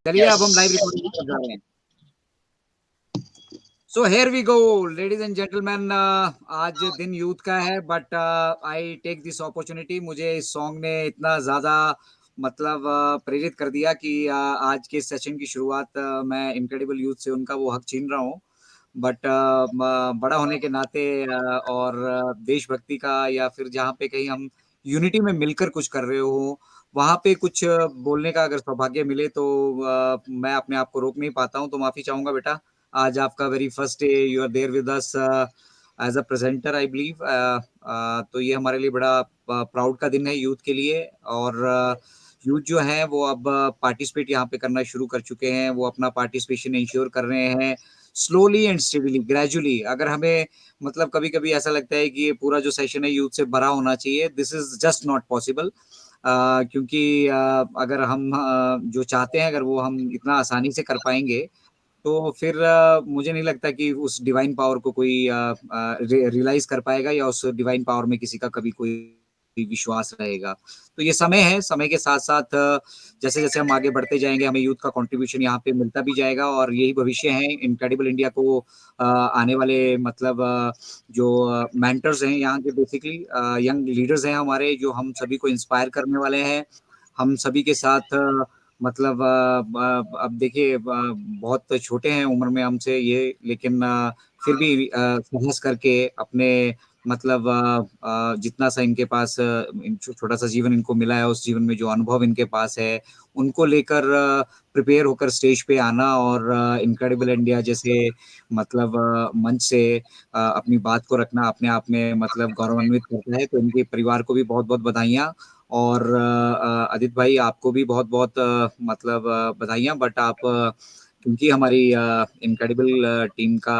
चलिए अब हम लाइव रिकॉर्डिंग कर जा रहे हैं। So here we go ladies and gentleman. आज दिन यूथ का है but I take this opportunity. मुझे इस सॉन्ग ने इतना ज्यादा मतलब प्रेरित कर दिया कि आज के सेशन की शुरुआत मैं इनक्रेडिबल यूथ से उनका वो हक छीन रहा हूँ। बट बड़ा होने के नाते और देशभक्ति का या फिर जहाँ पे कहीं हम यूनिटी में मिलकर कुछ कर रहे हो वहां पे कुछ बोलने का अगर सौभाग्य मिले तो मैं अपने आप को रोक नहीं पाता हूँ, तो माफी चाहूंगा बेटा। आज आपका very first day you are there with us as a presenter I believe. तो ये हमारे लिए बड़ा प्राउड का दिन है यूथ के लिए। और यूथ जो है वो अब पार्टिसिपेट यहाँ पे करना शुरू कर चुके हैं। वो अपना पार्टिसिपेशन इंश्योर कर रहे हैं स्लोली एंड स्टेडीली ग्रेजुअली। अगर हमें मतलब कभी कभी ऐसा लगता है कि ये पूरा जो सेशन है यूथ से भरा होना चाहिए, this is just not possible. क्योंकि अगर हम जो चाहते हैं अगर वो हम इतना आसानी से कर पाएंगे तो फिर मुझे नहीं लगता कि उस डिवाइन पावर को कोई रियलाइज कर पाएगा या उस डिवाइन पावर में किसी का कभी कोई विश्वास रहेगा। तो ये समय है, समय के साथ साथ जैसे जैसे हम आगे बढ़ते जाएंगे हमें यूथ का कंट्रीब्यूशन यहाँ पे मिलता भी जाएगा और यही भविष्य है इनक्रेडिबल इंडिया को आने वाले मतलब जो मेंटर्स हैं यहाँ के बेसिकली यंग लीडर्स हैं हमारे जो हम सभी को इंस्पायर करने वाले हैं। हम सभी के साथ मतलब अब देखिए बहुत छोटे हैं उम्र में हमसे ये, लेकिन फिर भी साहस करके अपने मतलब जितना सा इनके पास छोटा सा जीवन इनको मिला है उस जीवन में जो अनुभव इनके पास है उनको लेकर प्रिपेयर होकर स्टेज पे आना और इनक्रेडिबल इंडिया जैसे मतलब मंच से अपनी बात को रखना अपने आप में मतलब गौरवान्वित करता है। तो इनके परिवार को भी बहुत बहुत बधाइयाँ। और आदित्य भाई आपको भी बहुत बहुत मतलब बधाइयाँ। बट आप क्योंकि हमारी इनक्रेडिबल टीम का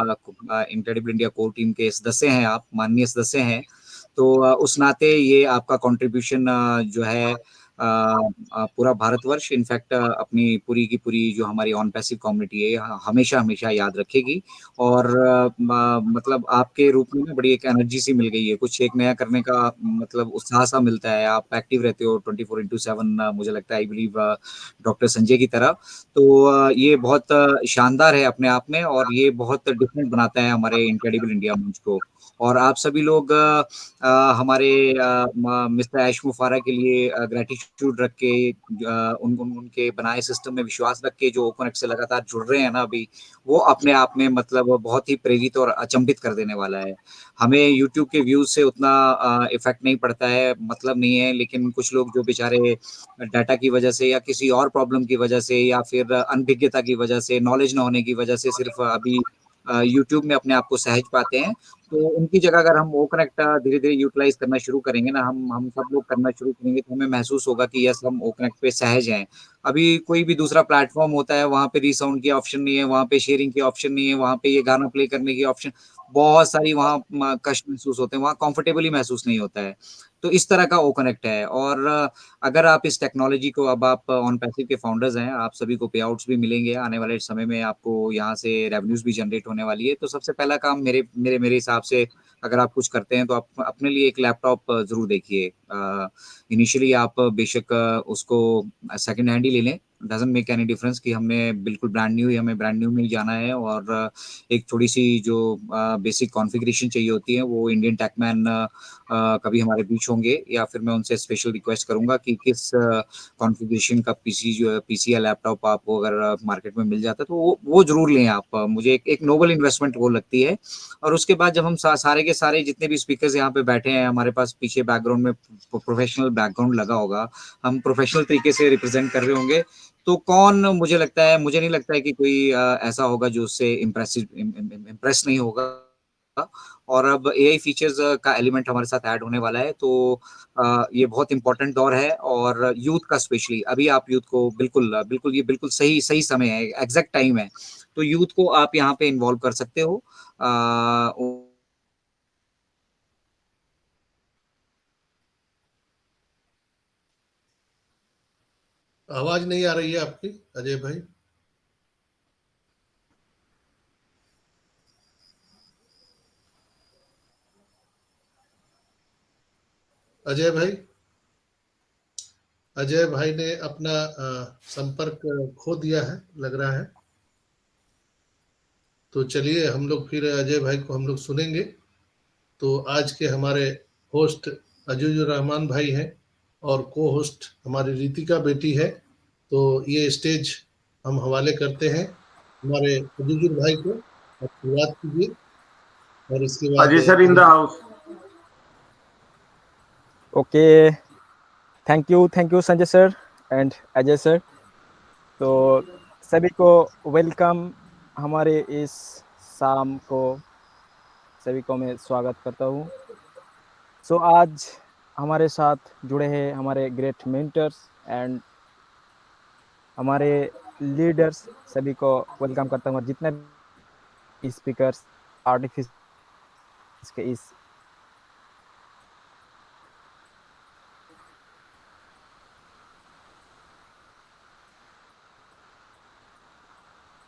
इनक्रेडिबल इंडिया कोर टीम के सदस्य हैं, आप माननीय सदस्य हैं, तो उस नाते ये आपका कंट्रीब्यूशन जो है पूरा भारतवर्ष इनफैक्ट अपनी पूरी की पूरी जो हमारी ऑन पैसिव कम्युनिटी है हमेशा हमेशा याद रखेगी। और मतलब आपके रूप में ना बड़ी एक एनर्जी सी मिल गई है, कुछ एक नया करने का मतलब उत्साह सा मिलता है। आप एक्टिव रहते हो 24/7 मुझे लगता है आई बिलीव डॉक्टर संजय की तरह। तो ये बहुत शानदार है अपने आप में और ये बहुत डिफरेंट बनाता है हमारे इनक्रेडिबल इंडिया मंच को। और आप सभी लोग हमारे मिस्टर ऐश मुफारा के लिए ग्रेटिट्यूड रख के उनके बनाए सिस्टम में विश्वास रख के जो ओपन से लगातार जुड़ रहे हैं ना अभी, वो अपने आप में मतलब बहुत ही प्रेरित और अचंभित कर देने वाला है। हमें यूट्यूब के व्यूज से उतना इफेक्ट नहीं पड़ता है, मतलब नहीं है, लेकिन कुछ लोग जो बेचारे डाटा की वजह से या किसी और प्रॉब्लम की वजह से या फिर अनभिज्ञता की वजह से नॉलेज ना होने की वजह से सिर्फ अभी यूट्यूब में अपने आप को सहज पाते हैं। तो उनकी जगह अगर हम वो कनेक्ट धीरे धीरे यूटिलाइज करना शुरू करेंगे ना, हम सब लोग करना शुरू करेंगे तो हमें महसूस होगा कि यस हम ओ कनेक्ट पे सहज हैं। अभी कोई भी दूसरा प्लेटफॉर्म होता है वहां पे रीसाउंड की ऑप्शन नहीं है, वहां पे शेयरिंग की ऑप्शन नहीं है, वहां पे ये गाना प्ले करने की ऑप्शन बहुत सारी वहाँ कष्ट महसूस होते हैं, वहाँ कंफर्टेबली महसूस नहीं होता है। तो इस तरह का ओ कनेक्ट है। और अगर आप इस टेक्नोलॉजी को अब आप ऑन पैसिव के फाउंडर्स हैं, आप सभी को पे आउट्स भी मिलेंगे आने वाले समय में, आपको यहाँ से रेवेन्यूज भी जनरेट होने वाली है। तो सबसे पहला काम मेरे मेरे मेरे हिसाब से अगर आप कुछ करते हैं तो आप अपने लिए एक लैपटॉप जरूर देखिए। इनिशियली आप बेशक उसको सेकंड हैंड ही ले लें, डजंट मेक एनी डिफरेंस कि हमें बिल्कुल ब्रांड न्यू ही हमें ब्रांड न्यू में ही जाना है। और एक थोड़ी सी जो बेसिक कॉन्फ़िगरेशन चाहिए होती है वो इंडियन टेकमैन कभी हमारे बीच होंगे या फिर मैं उनसे स्पेशल रिक्वेस्ट करूंगा कि किस कॉन्फ़िगरेशन का पीसी जो है पीसी या लैपटॉप आपको अगर मार्केट में मिल जाता है तो वो जरूर लें आप। मुझे एक नोबल इन्वेस्टमेंट वो लगती है। और उसके बाद जब हम सारे के सारे जितने भी स्पीकर्स यहाँ पे बैठे हैं, हमारे पास पीछे बैकग्राउंड में प्रोफेशनल बैकग्राउंड लगा होगा, हम प्रोफेशनल तरीके से रिप्रेजेंट कर रहे होंगे, तो कौन मुझे लगता है मुझे नहीं लगता है कि कोई ऐसा होगा जो उससे इम्प्रेस नहीं होगा। और अब एआई फीचर्स का एलिमेंट हमारे साथ ऐड होने वाला है, तो ये बहुत इंपॉर्टेंट दौर है। और यूथ का स्पेशली अभी आप यूथ को बिल्कुल बिल्कुल ये बिल्कुल सही सही समय है, एग्जैक्ट टाइम है। तो यूथ को आप यहाँ पे इन्वॉल्व कर सकते हो। आ, आवाज नहीं आ रही है आपकी अजय भाई। अजय भाई, अजय भाई ने अपना संपर्क खो दिया है, लग रहा है। तो चलिए हम लोग फिर अजय भाई को हम लोग सुनेंगे। तो आज के हमारे होस्ट अजीजुर रहमान भाई हैं और को होस्ट हमारी रितिका बेटी है। तो ये स्टेज हम हवाले करते हैं हमारे अजीजुर भाई को। आप शुरुआत कीजिए और इसके बाद Ajay sir in the house. Okay, thank you Sanjay sir and Ajay sir. तो सभी को वेलकम हमारे इस शाम को, सभी को मैं स्वागत करता हूँ। सो आज हमारे साथ जुड़े हैं हमारे ग्रेट मेंटर्स एंड हमारे लीडर्स, सभी को वेलकम करता हूँ। और जितने भी स्पीकर्स आर्टिफिस के इस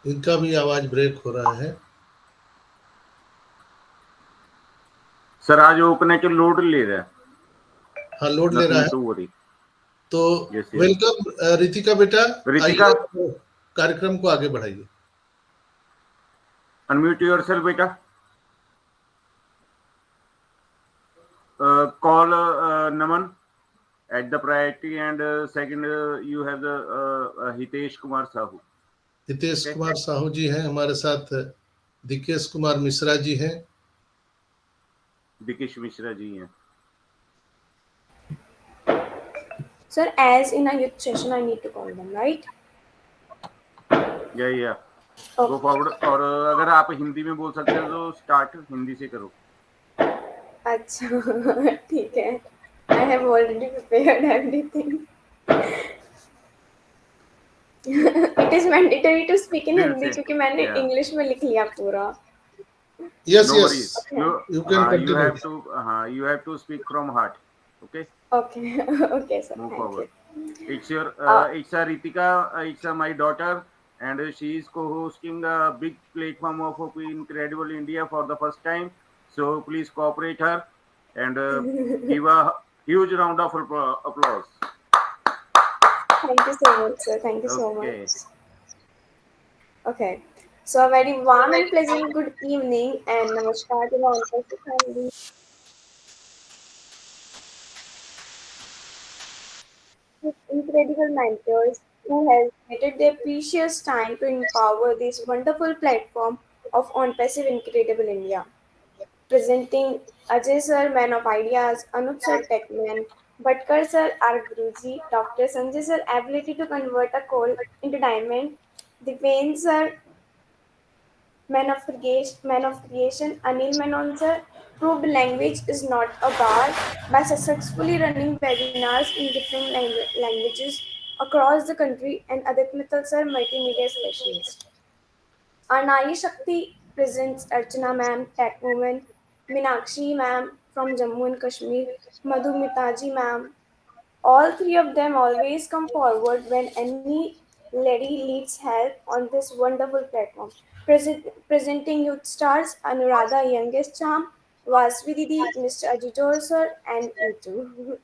इनका भी आवाज ब्रेक हो रहा है। सर आज ओपन के लोड ले रहा है। हाँ, लोड ले रहा है। तो वेलकम रितिका बेटा, रितिका कार्यक्रम को आगे बढ़ाइए। अनम्यूट योरसेल्फ बेटा। Call Naman at the priority and second you have the Hitesh Kumar Sahu. Hitesh Kumar Sahu ji हैं हमारे साथ। दिकेश कुमार मिश्रा जी हैं। दिकेश मिश्रा जी हैं। Sir, as in a youth session, I need to call them, right? या गो फॉरवर्ड। और अगर आप हिंदी में बोल सकते हो तो स्टार्ट हिंदी से करो। अच्छा ठीक है। I have already prepared everything. It is mandatory to speak in Hindi क्योंकि मैंने English में लिख लिया पूरा। Yes, no yes. You can continue. You have to speak from heart. Okay. Okay, okay, sir. Move Thank forward. you. It's your, it's a Ritika. It's my daughter, and she is co-hosting a big platform of Incredible India for the first time. So please cooperate her and give a huge round of applause. Thank you so much, sir. Thank you so much. Okay. So a very warm and pleasant good evening and namaskar to the wonderful family. Incredible mentors who have committed their precious time to empower this wonderful platform of On Passive Incredible India. Presenting Ajay sir, man of ideas, Anup sir, tech man, Bhatkar sir, our Guruji, Dr. Sanjay sir, ability to convert a coal into diamond, Dipen sir, man of creation, Anil Menon sir, proved language is not a bar by successfully running webinars in different languages across the country, and Adit Mittal sir, multimedia specialist. Our Nari Shakti presents Archana ma'am, tech woman, Minakshi ma'am from Jammu and Kashmir, Madhu Mitaji ma'am. All three of them always come forward when any lady needs help on this wonderful platform. Presenting youth stars Anuradha Youngest Charm, Vasvi Didi, Mr. Ajijor sir, and you too.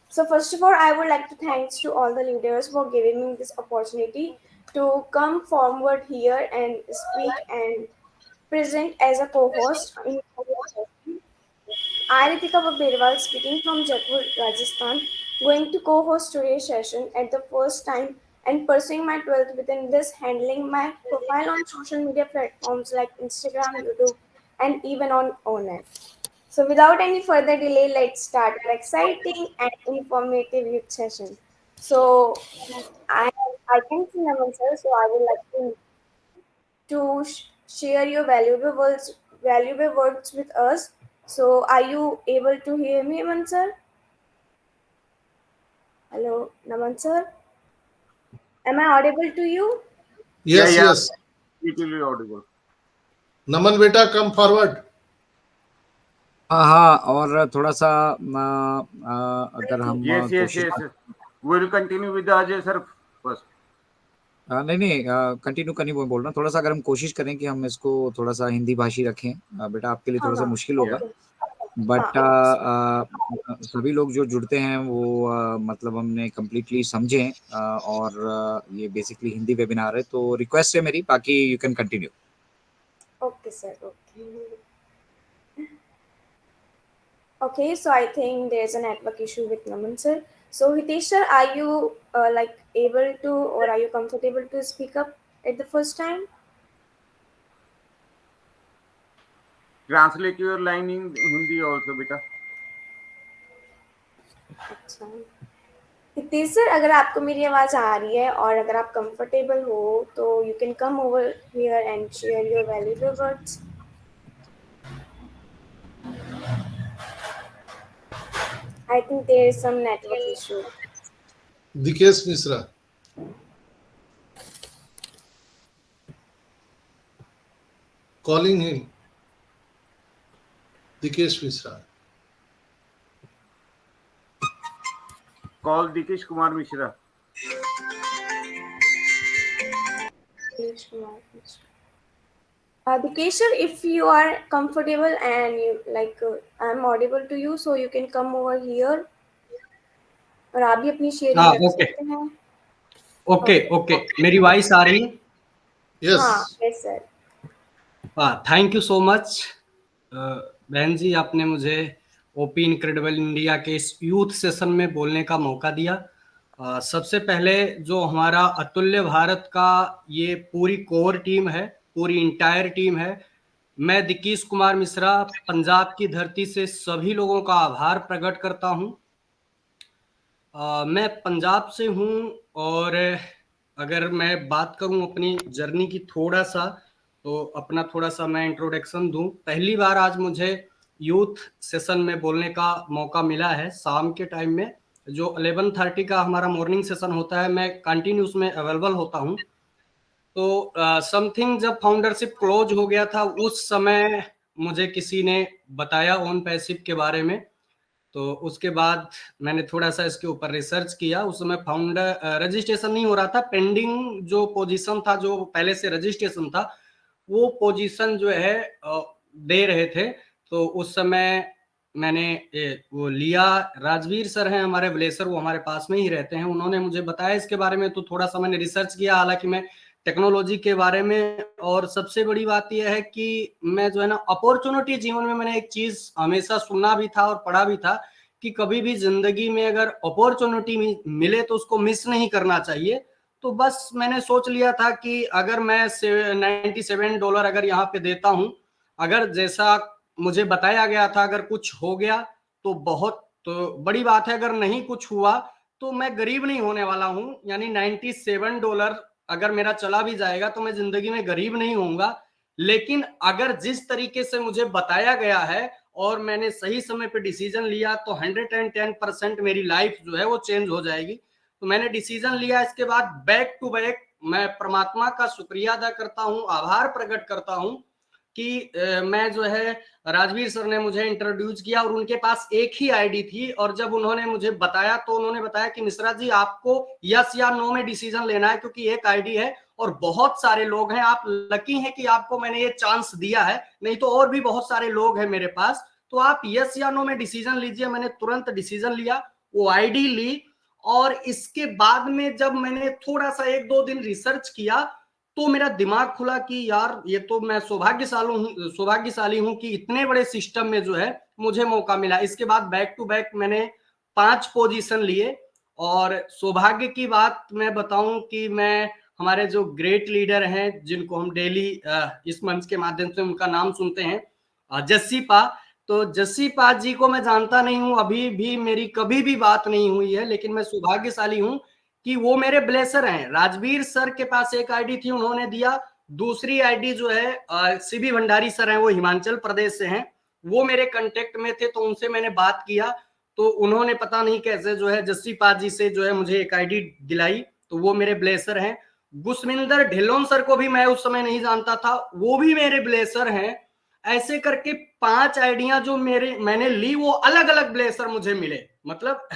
So first of all, I would like to thanks to all the leaders for giving me this opportunity to come forward here and speak and present as a co-host in I, Ritika Berwal, speaking from Jaipur, Rajasthan, going to co-host today's session at the first time and pursuing my 12th within this, handling my profile on social media platforms like Instagram, YouTube, and even on ONET. So without any further delay, let's start our exciting and informative youth session. So I I can see Naman sir, so I would like to share your valuable words with us. So, are you able to hear me, Naman sir? Hello, Naman sir. Am I audible to you? Yes, yes. Completely audible. नमन बेटा, come forward. हाँ, और थोड़ा सा अगर हम yes. We'll continue with Ajay sir first. नहीं continue करनी बोल रहा हूँ। थोड़ा सा अगर हम कोशिश करें कि हम इसको थोड़ा सा हिंदी भाषी रखें बेटा, आपके लिए थोड़ा सा मुश्किल होगा। बट हाँ, सभी लोग जो जुड़ते हैं वो मतलब हमने कम्प्लीटली समझे हैं, और ये बेसिकली हिंदी वेबिनार है, तो रिक्वेस्ट है मेरी, बाकी you can continue. okay, sir. Okay. Okay, so I think there's a network issue with Naman sir. So Hitesh sir, are you like able to, or are you comfortable to speak up at the first time? Translate your line in Hindi also, beta. अच्छा, Hitesh sir, अगर आपको मेरी आवाज आ रही है और अगर आप कंफर्टेबल हो तो you can come over here and share your valuable words. I think there is some network issue. Dikesh Mishra, calling him. Dikesh Mishra. Call Dikesh Kumar Mishra. Dikesh sir, if you are comfortable and you like, I'm audible to you, so you can come over here. और आप भी अपनी sharing हाँ, रख okay सकते हैं. Okay okay, मेरी voice आ रही है? Yes. हाँ, यस सर. हाँ, थैंक यू सो मच बहन जी, आपने मुझे ओपी इनक्रेडिबल इंडिया के इस यूथ सेशन में बोलने का मौका दिया. सबसे पहले जो हमारा अतुल्य भारत का ये पूरी कोर टीम है, पूरी इंटायर टीम है, मैं दिकेश कुमार मिश्रा पंजाब की धरती से सभी लोगों का आभार प्रकट करता हूँ. मैं पंजाब से हूँ और अगर मैं बात करूँ अपनी जर्नी की थोड़ा सा, तो अपना थोड़ा सा मैं इंट्रोडक्शन दूं. पहली बार आज मुझे यूथ सेशन में बोलने का मौका मिला है शाम के टाइम में. जो 11:30 का हमारा मॉर्निंग सेशन होता है, मैं कंटिन्यूस में अवेलेबल होता हूं. तो समथिंग जब फाउंडरशिप क्लोज हो गया था, उस समय मुझे किसी ने बताया ओन पैसिव के बारे में. तो उसके बाद मैंने थोड़ा सा इसके ऊपर रिसर्च किया. उस समय फाउंडर रजिस्ट्रेशन नहीं हो रहा था, पेंडिंग जो पोजीशन था, जो पहले से रजिस्ट्रेशन था, वो पोजीशन जो है दे रहे थे. तो उस समय मैंने वो लिया. राजवीर सर हैं हमारे ब्लेसर, वो हमारे पास में ही रहते हैं, उन्होंने मुझे बताया इसके बारे में. तो थोड़ा सा मैंने रिसर्च किया, हालांकि मैं टेक्नोलॉजी के बारे में. और सबसे बड़ी बात यह है कि मैं जो है ना, अपॉर्चुनिटी जीवन में मैंने एक चीज हमेशा सुना भी था और पढ़ा भी था कि कभी भी जिंदगी में अगर अपॉर्चुनिटी मिले तो उसको मिस नहीं करना चाहिए. तो बस मैंने सोच लिया था कि अगर मैं $97 अगर यहाँ पे देता हूँ, अगर जैसा मुझे बताया गया था अगर कुछ हो गया तो बहुत तो बड़ी बात है, अगर नहीं कुछ हुआ तो मैं गरीब नहीं होने वाला हूँ. यानी $97 अगर मेरा चला भी जाएगा तो मैं जिंदगी में गरीब नहीं होऊंगा. लेकिन अगर जिस तरीके से मुझे बताया गया है और मैंने सही समय पे डिसीजन लिया तो 110% मेरी लाइफ जो है वो चेंज हो जाएगी. तो मैंने डिसीजन लिया. इसके बाद बैक टू बैक मैं परमात्मा का शुक्रिया अदा करता हूँ, आभार प्रकट करता हूँ कि मैं जो है, राजवीर सर ने मुझे इंट्रोड्यूस किया और उनके पास एक ही आईडी थी. और जब उन्होंने मुझे बताया तो उन्होंने बताया कि मिश्रा जी, आपको यस या नो में डिसीजन लेना है, क्योंकि एक आईडी है और बहुत सारे लोग हैं. आप लकी हैं कि आपको मैंने ये चांस दिया है, नहीं तो और भी बहुत सारे लोग हैं मेरे पास. तो आप यस या नो में डिसीजन लीजिए. मैंने तुरंत डिसीजन लिया, वो आईडी ली. और इसके बाद में जब मैंने थोड़ा सा 1-2 दिन रिसर्च किया तो मेरा दिमाग खुला कि यार, ये तो मैं सौभाग्यशाली हूं कि इतने बड़े सिस्टम में जो है मुझे मौका मिला. इसके बाद बैक टू बैक मैंने 5 पोजीशन लिए. और सौभाग्य की बात मैं बताऊं कि मैं, हमारे जो ग्रेट लीडर हैं जिनको हम डेली इस मंच के माध्यम से उनका नाम सुनते हैं, जस्सी पा. तो जस्सी पा जी को मैं जानता नहीं हूं, अभी भी मेरी कभी भी बात नहीं हुई है, लेकिन मैं सौभाग्यशाली हूं कि वो मेरे ब्लेसर हैं. राजवीर सर के पास एक आईडी थी, उन्होंने दिया. दूसरी आईडी जो है सीबी भंडारी सर हैं, वो हिमाचल प्रदेश से हैं, वो मेरे कांटेक्ट में थे. तो उनसे मैंने बात किया तो उन्होंने पता नहीं कैसे जो है जस्सी पा जी से जो है मुझे एक आईडी दिलाई. तो वो मेरे ब्लेसर हैं. गुसमिंदर ढिल्लोन सर को भी मैं उस समय नहीं जानता था, वो भी मेरे ब्लेसर हैं. ऐसे करके 5 आइडिया जो मैंने ली, वो अलग अलग ब्लेसर मुझे मिले. मतलब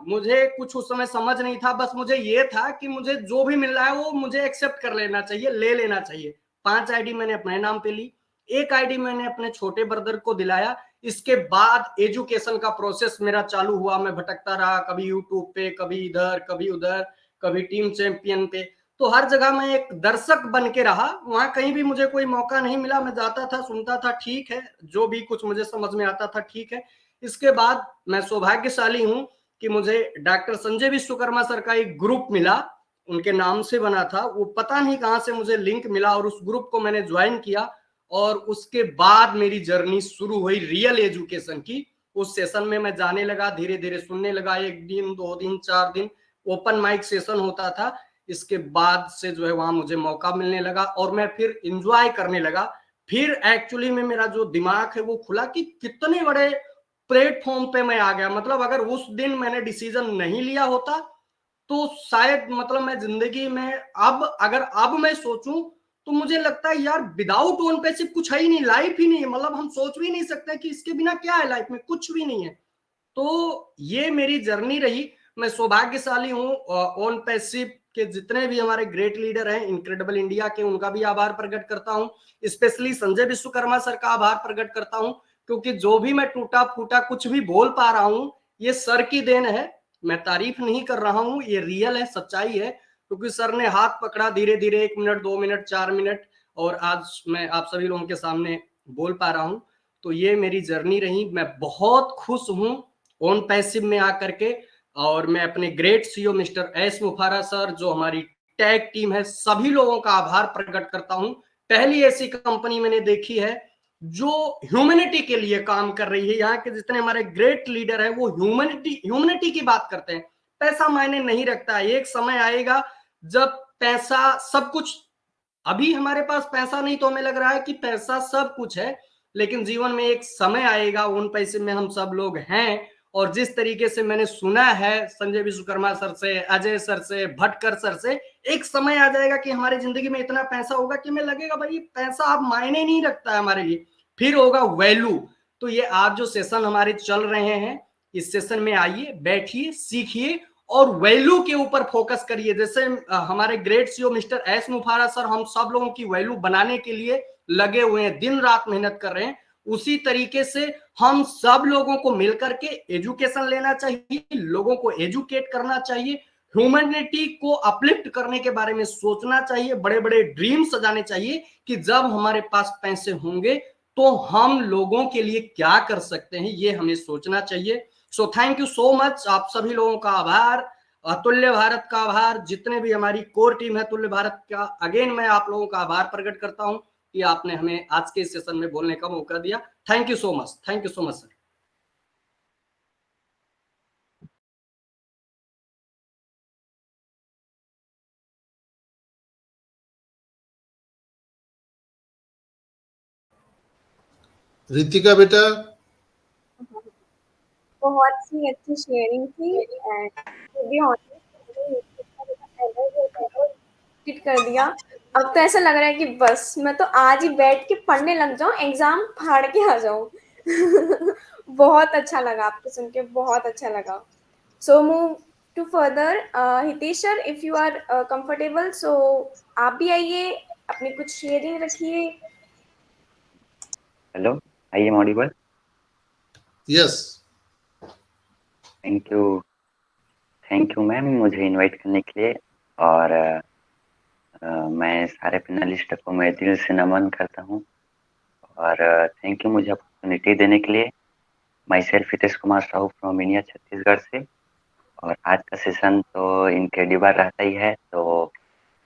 मुझे कुछ उस समय समझ नहीं था, बस मुझे ये था कि मुझे जो भी मिल रहा है वो मुझे एक्सेप्ट कर लेना चाहिए, ले लेना चाहिए. 5 आईडी मैंने अपने नाम पे ली. एक आईडी मैंने अपने छोटे ब्रदर को दिलाया। इसके बाद एजुकेशन का प्रोसेस मेरा चालू हुआ। मैं भटकता रहा, कभी यूट्यूब पे, कभी इधर, कभी उधर, कभी टीम चैंपियन पे। तो हर जगह मैं एक दर्शक बन के रहा। वहां कहीं भी मुझे कोई मौका नहीं मिला। मैं जाता था, सुनता था, ठीक है, जो भी कुछ मुझे समझ में आता था ठीक है। इसके बाद मैं सौभाग्यशाली हूं कि मुझे डॉक्टर संजय विश्वकर्मा सर का एक ग्रुप मिला, उनके नाम से बना था। वो पता नहीं कहां से मुझे लिंक मिला और उस ग्रुप को मैंने ज्वाइन किया। और उसके बाद मेरी जर्नी शुरू हुई रियल एजुकेशन की। उस सेशन में मैं जाने लगा, धीरे धीरे सुनने लगा। 1 दिन, 2 दिन, 4 दिन ओपन माइक सेशन होता था। इसके बाद से जो है वहां मुझे मौका मिलने लगा और मैं फिर एंजॉय करने लगा। फिर एक्चुअली में मेरा जो दिमाग है वो खुला कि कितने बड़े प्लेटफॉर्म पे मैं आ गया। मतलब अगर उस दिन मैंने डिसीजन नहीं लिया होता तो शायद मतलब मैं जिंदगी में अब मैं सोचूं तो मुझे लगता है यार विदाउट ओन पैसिव कुछ है ही नहीं, लाइफ ही नहीं है। मतलब हम सोच भी नहीं सकते कि इसके बिना क्या है, लाइफ में कुछ भी नहीं है। तो ये मेरी जर्नी रही। मैं सौभाग्यशाली हूँ। ओन पैसिव के जितने भी हमारे ग्रेट लीडर हैं इनक्रेडिबल इंडिया के, उनका भी आभार प्रकट करता हूँ। स्पेशली संजय विश्वकर्मा सर का आभार प्रकट करता हूँ, क्योंकि जो भी मैं टूटा फूटा कुछ भी बोल पा रहा हूँ ये सर की देन है। मैं तारीफ नहीं कर रहा हूँ, ये रियल है, सच्चाई है। क्योंकि सर ने हाथ पकड़ा, धीरे धीरे 1 मिनट, 2 मिनट, 4 मिनट, और आज मैं आप सभी लोगों के सामने बोल पा रहा हूँ। तो ये मेरी जर्नी रही। मैं बहुत खुश हूँ ओन पैसिव में आकर के। और मैं अपने great CEO mister S Mufara sir, जो हमारी टैग टीम है, सभी लोगों का आभार प्रकट करता हूँ। पहली ऐसी कंपनी मैंने देखी है जो ह्यूमैनिटी के लिए काम कर रही है। यहाँ के जितने हमारे ग्रेट लीडर हैं वो ह्यूमैनिटी की बात करते हैं। पैसा मायने नहीं रखता है। एक समय आएगा जब पैसा सब कुछ, अभी हमारे पास पैसा नहीं तो हमें लग रहा है कि पैसा सब कुछ है, लेकिन जीवन में एक समय आएगा, उन पैसे में हम सब लोग हैं। और जिस तरीके से मैंने सुना है संजय विश्वकर्मा सर से, अजय सर से, भटकर सर से, एक समय आ जाएगा कि हमारी जिंदगी में इतना पैसा होगा कि हमें लगेगा भाई पैसा अब मायने नहीं रखता है हमारे लिए, फिर होगा वैल्यू। तो ये आज जो सेशन हमारे चल रहे हैं, इस सेशन में आइए, बैठिए, सीखिए और वैल्यू के ऊपर फोकस करिए। जैसे हमारे great CEO mister S Mufara sir हम सब लोगों की वैल्यू बनाने के लिए लगे हुए हैं, दिन रात मेहनत कर रहे हैं। उसी तरीके से हम सब लोगों को मिलकर के एजुकेशन लेना चाहिए, लोगों को एजुकेट करना चाहिए, ह्यूमैनिटी को अपलिफ्ट करने के बारे में सोचना चाहिए, बड़े बड़े ड्रीम सजाने चाहिए कि जब हमारे पास पैसे होंगे तो हम लोगों के लिए क्या कर सकते हैं, ये हमें सोचना चाहिए। सो थैंक यू सो मच। आप सभी लोगों का आभार, अतुल्य भारत का आभार, जितने भी हमारी कोर टीम है तुल्य भारत का, अगेन मैं आप लोगों का आभार प्रकट करता हूं कि आपने हमें आज के सेशन में बोलने का मौका दिया। Thank you so much, thank you so much sir. Ritika बेटा, बहुत सी अच्छी शेयरिंग थी एंड टू बी ऑनेस्ट कर दिया। अब तो ऐसा लग रहा है कि बस मैं तो आज ही बैठ के पढ़ने लग जाऊं, एग्जाम फाड़ के आ जाऊं। बहुत अच्छा लगा आपको सुन के, बहुत अच्छा लगा। So move to further, Hitesh sir, if you are comfortable, so आप भी आइए, अपनी कुछ शेयरिंग रखिए। Hello, I am audible? Yes. Thank you ma'am मुझे इनवाइट करने के लिए। और मैं सारे पैनलिस्ट को मैं दिल से नमन करता हूँ और थैंक यू मुझे अपॉर्चुनिटी देने के लिए। My self Hitesh Kumar Sahu from India, Chhattisgarh से। और आज का सेशन तो इनक्रेडिबल रहता ही है, तो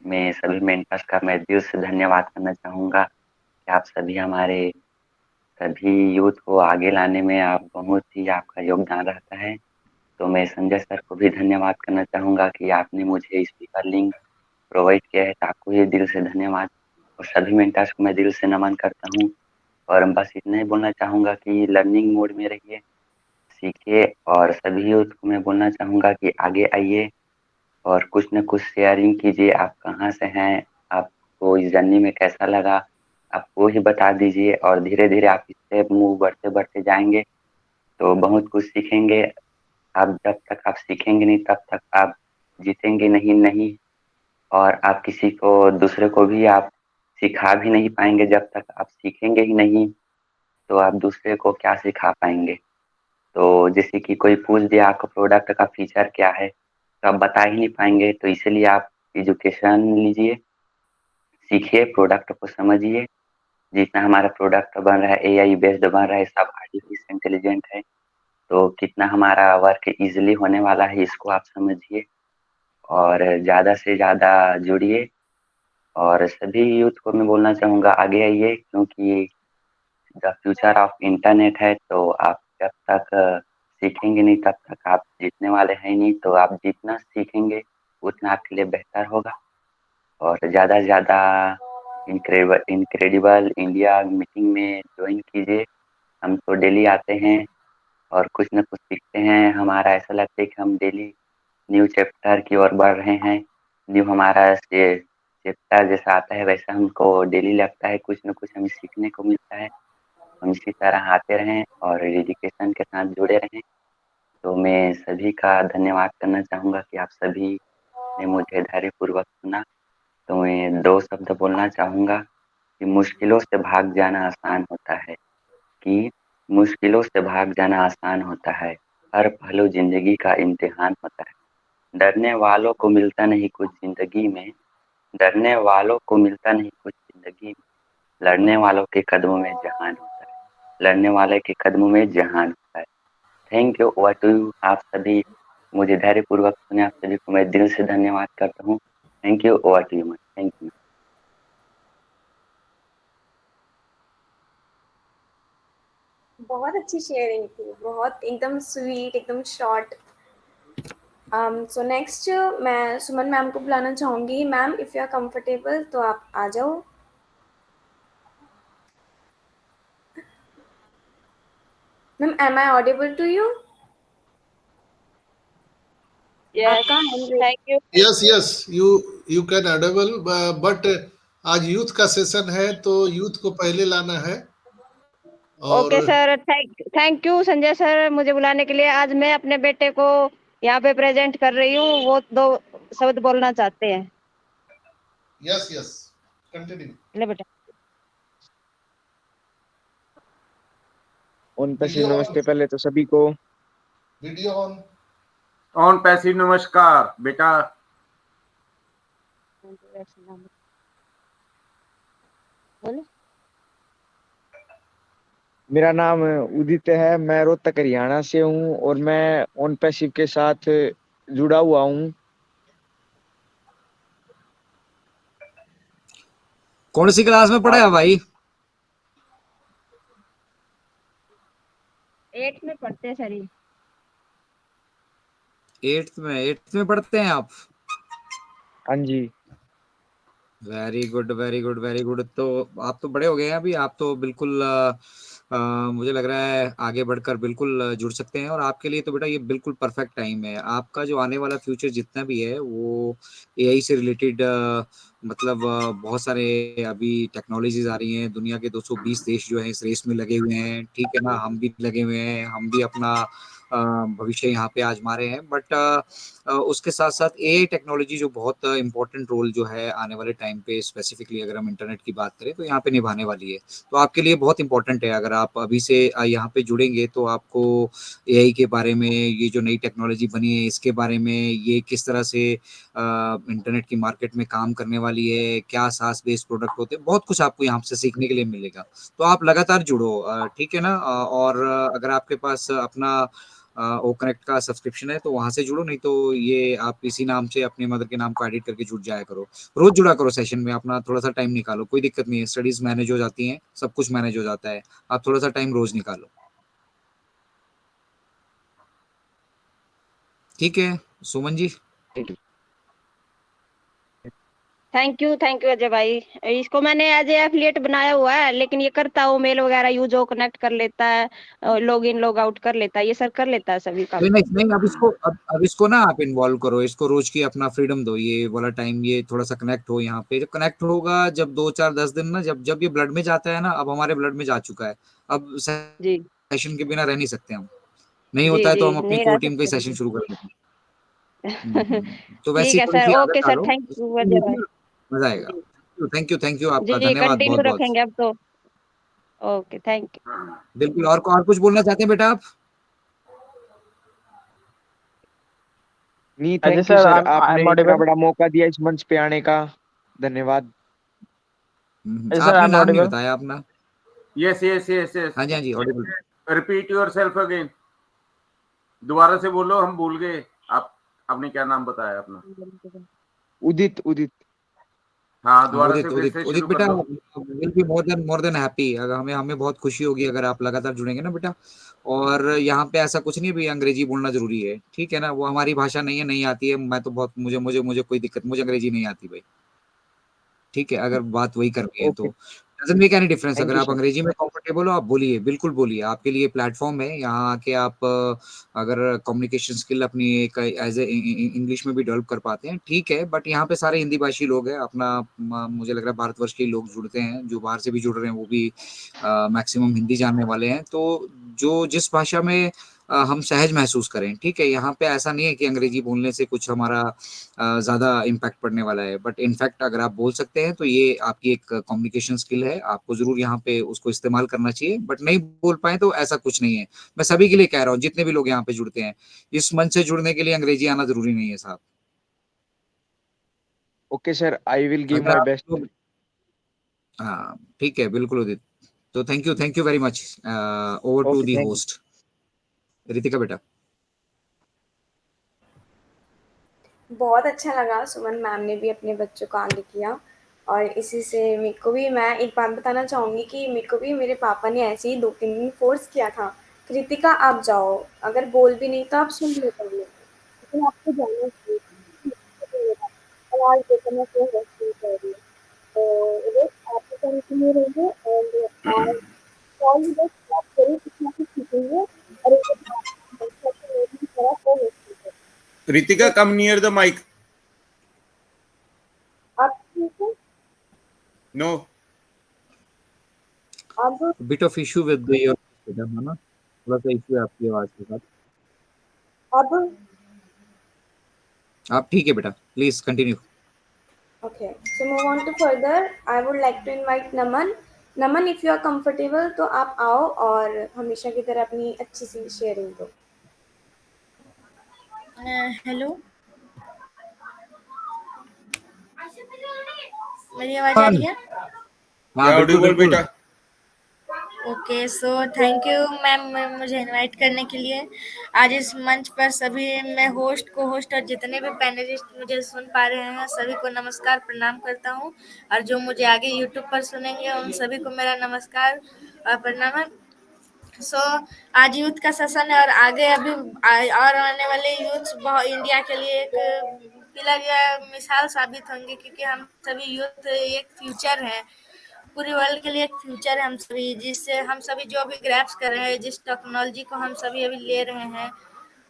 मैं सभी मेंटर्स का मैं दिल से धन्यवाद करना चाहूँगा कि आप सभी हमारे सभी यूथ को आगे लाने में आप बहुत ही आपका योगदान रहता है। तो मैं संजय सर को भी धन्यवाद करना चाहूँगा कि आपने मुझे स्पीकर लिंक प्रोवाइड किया है, तो आपको ये दिल से धन्यवाद। और सभी मेंटर्स को मैं दिल से नमन करता हूँ और बस इतना ही बोलना चाहूँगा कि लर्निंग मोड में रहिए, सीखिए। और सभी यूथ को मैं बोलना चाहूँगा कि आगे आइए और कुछ न कुछ शेयरिंग कीजिए। आप कहाँ से हैं, आपको इस जर्नी में कैसा लगा, आप वो ही बता दीजिए। और धीरे धीरे आप इससे मूव बढ़ते बढ़ते जाएंगे तो बहुत कुछ सीखेंगे। आप जब तक आप सीखेंगे नहीं तब तक आप जीतेंगे नहीं। और आप किसी को, दूसरे को भी आप सिखा भी नहीं पाएंगे। जब तक आप सीखेंगे ही नहीं तो आप दूसरे को क्या सिखा पाएंगे। तो जैसे कि कोई पूछ दिया आपका प्रोडक्ट का फीचर क्या है तो आप बता ही नहीं पाएंगे। तो इसीलिए आप एजुकेशन लीजिए, सीखिए, प्रोडक्ट को समझिए। जितना हमारा प्रोडक्ट बन रहा है एआई बेस्ड बन रहा है, सब आर्टिफिशियल इंटेलिजेंट है, तो कितना हमारा वर्क इजीली होने वाला है इसको आप समझिए और ज़्यादा से ज़्यादा जुड़िए। और सभी यूथ को मैं बोलना चाहूँगा आगे आइए, क्योंकि द फ्यूचर ऑफ इंटरनेट है। तो आप जब तक सीखेंगे नहीं तब तक आप जीतने वाले हैं नहीं। तो आप जितना सीखेंगे उतना आपके लिए बेहतर होगा। और ज़्यादा से ज़्यादा इनक्रेडिबल इंडिया मीटिंग में ज्वाइन कीजिए। हम तो डेली आते हैं और कुछ न कुछ सीखते हैं। हमारा ऐसा लगता है कि हम डेली न्यू चैप्टर की ओर बढ़ रहे हैं। न्यू हमारा चैप्टर जैसा आता है वैसा हमको डेली लगता है, कुछ न कुछ हमें सीखने को मिलता है। हम इसी तरह आते रहें और डेडिकेशन के साथ जुड़े रहें। तो मैं सभी का धन्यवाद करना चाहूँगा कि आप सभी ने मुझे धैर्यपूर्वक सुना। तो मैं 2 शब्द बोलना चाहूँगा कि मुश्किलों से भाग जाना आसान होता है, कि मुश्किलों से भाग जाना आसान होता है, हर पहलू ज़िंदगी का इम्तिहान होता है। डरने वालों को मिलता नहीं कुछ ज़िंदगी में, डरने वालों को मिलता नहीं कुछ ज़िंदगी में, लड़ने वालों के कदमों में जहान होता है, लड़ने वाले के कदमों में जहान होता है। Thank you. Over to you. आप सभी मुझे धैर्यपूर्वक सुने, आप सभी को मैं दिल से धन्यवाद करता हूँ। Thank you. Over to you. Thank you. बहुत अच्छी शेयरिंग थी, बहुत एकदम स्वीट, एकदम शॉर्ट। सो नेक्स्ट मैं सुमन मैम को बुलाना चाहूँगी। Ma'am if you are comfortable तो आप आ जाओ। Ma'am am I audible to you? Yes, आपका hand raise- thank you. Yes yes, you can audible, but आज यूथ का सेशन है तो यूथ को पहले लाना है। और okay sir, thank you Sanjay sir मुझे बुलाने के लिए। आज मैं अपने बेटे को यहाँ पे प्रेजेंट कर रही हूँ, वो 2 शब्द बोलना चाहते हैं। Yes yes, continue. ले बेटा। ऑन पैसिव नमस्ते पहले तो सभी को। Video on. ऑन पैसिव नमस्कार बेटा। बोले मेरा नाम उदित है, मैं रोहतक हरियाणा से हूँ और मैं ऑन पैसिव के साथ जुड़ा हुआ हूँ। कौन सी क्लास में पढ़े हो भाई? 8 में पढ़ते हैं सर। 8th में पढ़ते हैं आप? हाँ जी। Very good very good very good. तो आप तो बड़े हो गए हैं अभी, आप तो बिल्कुल मुझे लग रहा है आगे बढ़कर बिल्कुल जुड़ सकते हैं। और आपके लिए तो बेटा ये बिल्कुल परफेक्ट टाइम है। आपका जो आने वाला फ्यूचर जितना भी है वो एआई से रिलेटेड, मतलब बहुत सारे अभी टेक्नोलॉजीज आ रही हैं। दुनिया के 220 देश जो है इस रेस में लगे हुए हैं, ठीक है ना। हम भी लगे हुए हैं, हम भी अपना भविष्य यहाँ पे आजमा रहे हैं। बट उसके साथ साथ एआई टेक्नोलॉजी जो बहुत इंपॉर्टेंट रोल जो है आने वाले टाइम पे, स्पेसिफिकली अगर हम इंटरनेट की बात करें तो यहाँ पे निभाने वाली है। तो आपके लिए बहुत इंपॉर्टेंट है। अगर आप अभी से यहाँ पे जुड़ेंगे तो आपको एआई के बारे में, ये जो नई टेक्नोलॉजी बनी है इसके बारे में, ये किस तरह से इंटरनेट की मार्केट में काम करने वाली है, क्या सास बेस्ड प्रोडक्ट होते हैं, बहुत कुछ आपको यहाँ से सीखने के लिए मिलेगा। तो आप लगातार जुड़ो, ठीक है ना। और अगर आपके पास अपना ओ कनेक्ट का सब्सक्रिप्शन है तो वहां से जुड़ो, नहीं तो ये आप इसी नाम से अपने मदर के नाम को एडिट करके जुड़ जाया करो। रोज जुड़ा करो सेशन में, अपना थोड़ा सा टाइम निकालो, कोई दिक्कत नहीं है। स्टडीज मैनेज हो जाती हैं, सब कुछ मैनेज हो जाता है। आप थोड़ा सा टाइम रोज निकालो, ठीक है सुमन जी? थैंक यू अजय भाई। इसको मैंने एज ए एफिलिएट बनाया हुआ है, लेकिन ये करता हो मेल वगैरह यूज हो, कनेक्ट कर लेता है, लॉग इन लॉग आउट कर लेता है, ये सर कर लेता है सभी काम। नहीं नहीं नहीं, अब इसको ना आप इन्वॉल्व करो, इसको रोज की अपना फ्रीडम दो, ये वाला टाइम, ये थोड़ा सा कनेक्ट हो यहाँ पे। जब कनेक्ट होगा, जब 2 4 10 दिन ना, जब जब ये ब्लड में जाता है ना, अब हमारे ब्लड में जा चुका है। अब जी सेशन के बिना रह नहीं सकते हम। नहीं जी होता है जी, तो हम अपनी नहीं रह कोर टीम का ही सकते सेशन शुरू कर देते हैं। तो नहीं। तो ठीक वैसी है थोड़ी सर, सी ओके आदत सर, डालो, थैंक यू अजय भाई। मजा आएगा। जी थैंक यू आपका, जी, धन्यवाद कंटिन्यू बहुत-बहुत। रखेंगे अब तो। Okay, thank you. बिल्कुल, और कुछ बोलना चाहते हैं बेटा आप? नहीं, Ajay thank you sir, sir, I आपने एम इतना ऑडिबल? बड़ा मौका दिया इस मंच पे आने का। धन्यवाद। अजय सर, आई आपने एम नाम नहीं ऑडिबल? बताया अपना। यस यस यस यस, हाँ जी, हाँ जी, audible. Repeat yourself again, दोबारा से बोलो, हम भूल गए। आप, आपने क्या नाम बताया अपना? उदित, उदित। हाँ, हाँ, दोबारा से उदित फिर उदित से उदित शुरू कर बेटा, लो। Will be more than happy, अगर हमें हमें बहुत खुशी होगी अगर आप लगातार जुड़ेंगे ना बेटा। और यहाँ पे ऐसा कुछ नहीं है भी अंग्रेजी बोलना जरूरी है, ठीक है ना, वो हमारी भाषा नहीं है, नहीं आती है, मैं तो बहुत, मुझे कोई दिक्कत, मुझे अंग्रेजी नहीं आती भाई, ठीक है, अगर बात वही करनी है ओके, तो doesn't make any difference. Thank अगर यू आप सर। अंग्रेजी में कंफर्टेबल हो, आप बोलिए, बिल्कुल बोलिए, आपके लिए प्लेटफॉर्म है यहाँ आके आप अगर कम्युनिकेशन स्किल अपनी एक एज ए इंग्लिश में भी डेवलप कर पाते हैं, ठीक है, बट यहाँ पे सारे हिंदी भाषी लोग हैं अपना, मुझे लग रहा है भारतवर्ष के लोग जुड़ते हैं, जो बाहर से भी जुड़ रहे हैं वो भी मैक्सिमम हिंदी जानने वाले हैं, तो जो जिस भाषा में हम सहज महसूस करें, ठीक है, यहाँ पे ऐसा नहीं है कि अंग्रेजी बोलने से कुछ हमारा ज्यादा इम्पैक्ट पड़ने वाला है, बट इनफैक्ट अगर आप बोल सकते हैं तो ये आपकी एक कम्युनिकेशन स्किल है, आपको जरूर यहाँ पे उसको इस्तेमाल करना चाहिए, बट नहीं बोल पाए तो ऐसा कुछ नहीं है। मैं सभी के लिए कह रहा हूँ, जितने भी लोग यहाँ पे जुड़ते हैं, इस मंच से जुड़ने के लिए अंग्रेजी आना जरूरी नहीं है साहब। Okay sir, I will give अगर माय आप बेस्ट। हाँ ठीक है, बिल्कुल उदित, तो thank you very much. Over to okay, दी थैंक यू। होस्ट रितिका बेटा। बहुत अच्छा लगा, सुमन मैम ने भी अपने बच्चों को आगे किया। और इसी से मेरे को भी, मैं एक बात बताना चाहूँगी कि मेरे को भी मेरे पापा ने ऐसे ही 2-3 दिन फ़ोर्स किया था, कृतिका आप जाओ, अगर बोल भी नहीं तो आप सुन लो पहले, लेकिन आपको जाना चाहिए। और आज देखो मैं क्यों रेस्क्यू कर रही हूँ। तो ये आप भी कंटिन्यू रहिए एंड आज ऑल द बेस्ट, आप ज़रूर कुछ ना कुछ सीखेंगे और एक मेरी तरह को रेस्क्यू करें। Ritika, come near the mic. आप ठीक है? नो। अब bit of issue with your बेटा, है ना, थोड़ा सा इशू है आपकी आवाज के साथ। अब आप ठीक है बेटा, please continue. okay, so move on to further. I would like to invite Naman. Naman, if you are comfortable तो आप आओ और हमेशा की तरह अपनी अच्छी सी शेयरिंग दो। हेलो, मेरी आवाज आ रही है? हाँ बिल्कुल ऑडिबल बिल्कुल। बेटा। Okay, so thank you ma'am मुझे इनवाइट करने के लिए। आज इस मंच पर सभी, मैं होस्ट, को होस्ट और जितने भी पैनलिस्ट मुझे सुन पा रहे हैं सभी को नमस्कार, प्रणाम करता हूँ। और जो मुझे आगे यूट्यूब पर सुनेंगे उन सभी को मेरा नमस्कार और प्रणाम। सो आज यूथ का सेशन है और आगे अभी और आने वाले यूथ बहुत इंडिया के लिए एक पिलर या मिसाल साबित होंगे, क्योंकि हम सभी यूथ एक फ्यूचर है, पूरी वर्ल्ड के लिए एक फ्यूचर है हम सभी, जिससे हम सभी जो भी ग्रैप्स कर रहे हैं, जिस टेक्नोलॉजी को हम सभी अभी ले रहे हैं,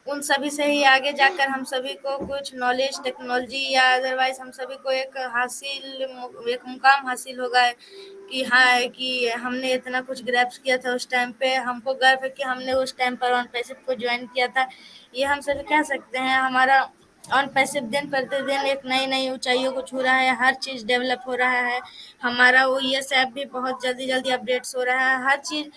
उन सभी से ही आगे जाकर हम सभी को कुछ नॉलेज, टेक्नोलॉजी या अदरवाइज हम सभी को एक मुकाम हासिल होगा कि हाँ, कि हमने इतना कुछ ग्रैप्स किया था उस टाइम पे, हमको गर्व है कि हमने उस टाइम पर ऑन पैसिव को ज्वाइन किया था। ये हम सभी कह सकते हैं, हमारा ऑन पैसिव दिन प्रतिदिन एक नई नई ऊंचाइयों को छू रहा है, हर चीज़ डेवलप हो रहा है, हमारा वो OES ऐप भी बहुत जल्दी जल्दी अपडेट्स हो रहा है, हर चीज़